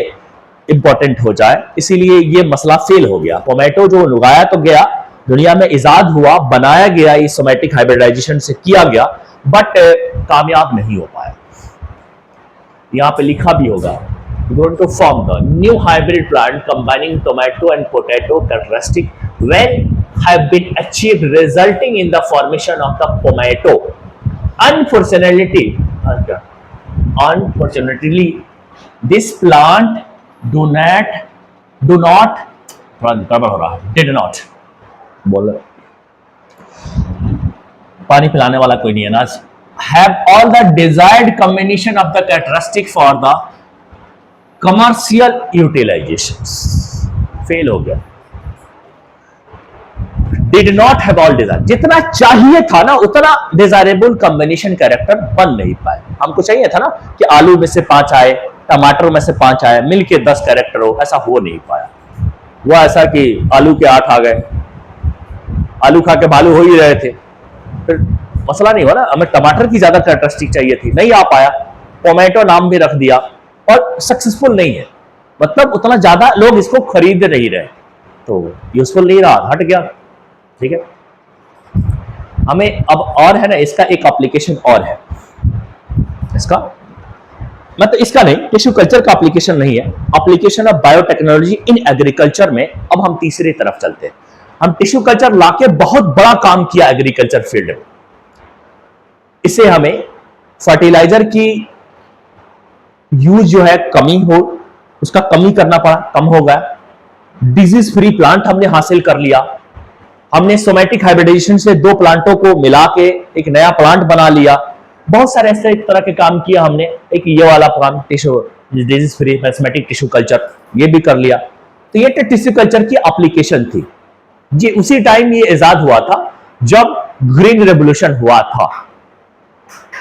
इंपॉर्टेंट हो जाए, इसीलिए ये मसला फेल हो गया। टोमेटो जो उगाया तो गया, दुनिया में इजाद हुआ, बनाया गया, इस सोमैटिक हाइब्रिडाइजेशन से किया गया, बट कामयाब नहीं हो पाया। यहां पे लिखा भी होगा, going to form the new hybrid plant combining tomato and potato characteristic when have been achieved resulting in the formation of the tomato. Unfortunately, this plant did not बोल पानी पिलाने वाला कोई नहीं है ना, have all the desired combination of the characteristic for the commercial utilizations. Fail हो गया। Did not have all desire, जितना चाहिए था ना उतना डिजायरेबल कॉम्बिनेशन कैरेक्टर बन नहीं पाए। हमको चाहिए था ना कि आलू में से 5 आए, टमाटर में से 5 आए, मिलके 10 कैरेक्टर हो, ऐसा हो नहीं पाया। वो ऐसा कि आलू के 8 आ गए, आलू खा के बालू हो ही रहे थे, फिर मसला नहीं हुआ ना। हमें टमाटर की ज्यादा कैरेक्टरिस्टिक चाहिए थी, नहीं आ पाया, टोमेटो नाम भी रख दिया और सक्सेसफुल नहीं है, मतलब उतना ज्यादा लोग इसको खरीद नहीं रहे, तो यूजफुल नहीं रहा, हट गया। ठीक है, हमें अब और है ना, इसका एक एप्लीकेशन और है, इसका मतलब इसका नहीं, टिश्यू कल्चर का एप्लीकेशन नहीं है, application of biotechnology in agriculture में। अब हम तीसरी तरफ चलते हैं। हम टिश्यू कल्चर लाके बहुत बड़ा काम किया एग्रीकल्चर फील्ड में। इससे हमें फर्टिलाइजर की यूज जो है कमी हो, उसका कमी करना पड़ा, कम हो गया। डिजीज फ्री प्लांट हमने हासिल कर लिया। हमने सोमैटिक हाइब्रिडाइजेशन से 2 प्लांटों को मिला के एक नया प्लांट बना लिया। बहुत सारे ऐसे एक तरह के काम किया हमने। एक ये वाला plant tissue disease free mathematic tissue culture, ये भी कर लिया। तो ये टिश्यू कल्चर की एप्लीकेशन थी जी। उसी टाइम ये इजाद हुआ था जब ग्रीन रेवोल्यूशन हुआ था,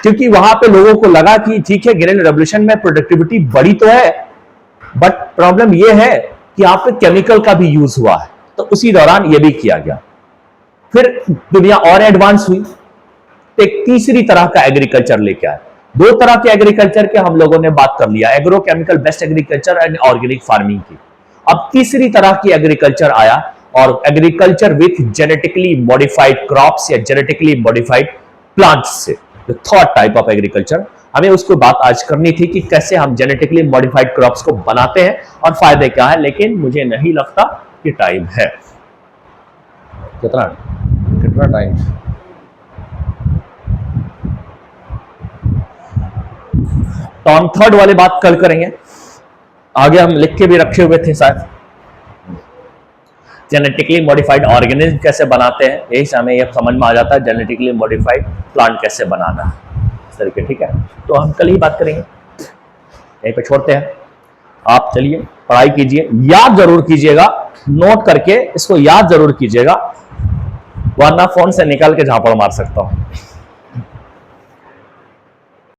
क्योंकि वहां पे लोगों को लगा कि ठीक है, ग्रीन रेवोल्यूशन में प्रोडक्टिविटी बढ़ी तो है, बट प्रॉब्लम ये है कि यहाँ पे केमिकल का भी यूज हुआ है, तो उसी दौरान ये भी किया गया। फिर दुनिया और एडवांस हुई, एक तीसरी तरह का एग्रीकल्चर लेके आए। 2 तरह के एग्रीकल्चर के हम लोगों ने बात कर लिया, agrochemical based agriculture and organic farming की। अब तीसरी तरह की एग्रीकल्चर आया, और agriculture with genetically modified crops या जेनेटिकली मॉडिफाइड प्लांट्स से, थर्ड टाइप ऑफ एग्रीकल्चर। हमें उसको बात आज करनी थी कि कैसे हम जेनेटिकली मॉडिफाइड क्रॉप्स को बनाते हैं और फायदे क्या है, लेकिन मुझे नहीं लगता कि टाइम है। कितना टाइम? तो हम थर्ड वाली बात कल करेंगे, आगे हम लिख के भी रखे हुए थे शायद। जेनेटिकली मॉडिफाइड ऑर्गेनिज्म कैसे बनाते हैं, यही से हमें ये समझ में आ जाता है जेनेटिकली मॉडिफाइड प्लांट कैसे बनाना है इस तरीके। ठीक है, तो हम कल ही बात करेंगे, यहीं पे छोड़ते हैं। आप चलिए पढ़ाई कीजिए, याद जरूर कीजिएगा, नोट करके इसको याद जरूर कीजिएगा, वरना फोन से निकाल के झापड़ मार सकता हूं।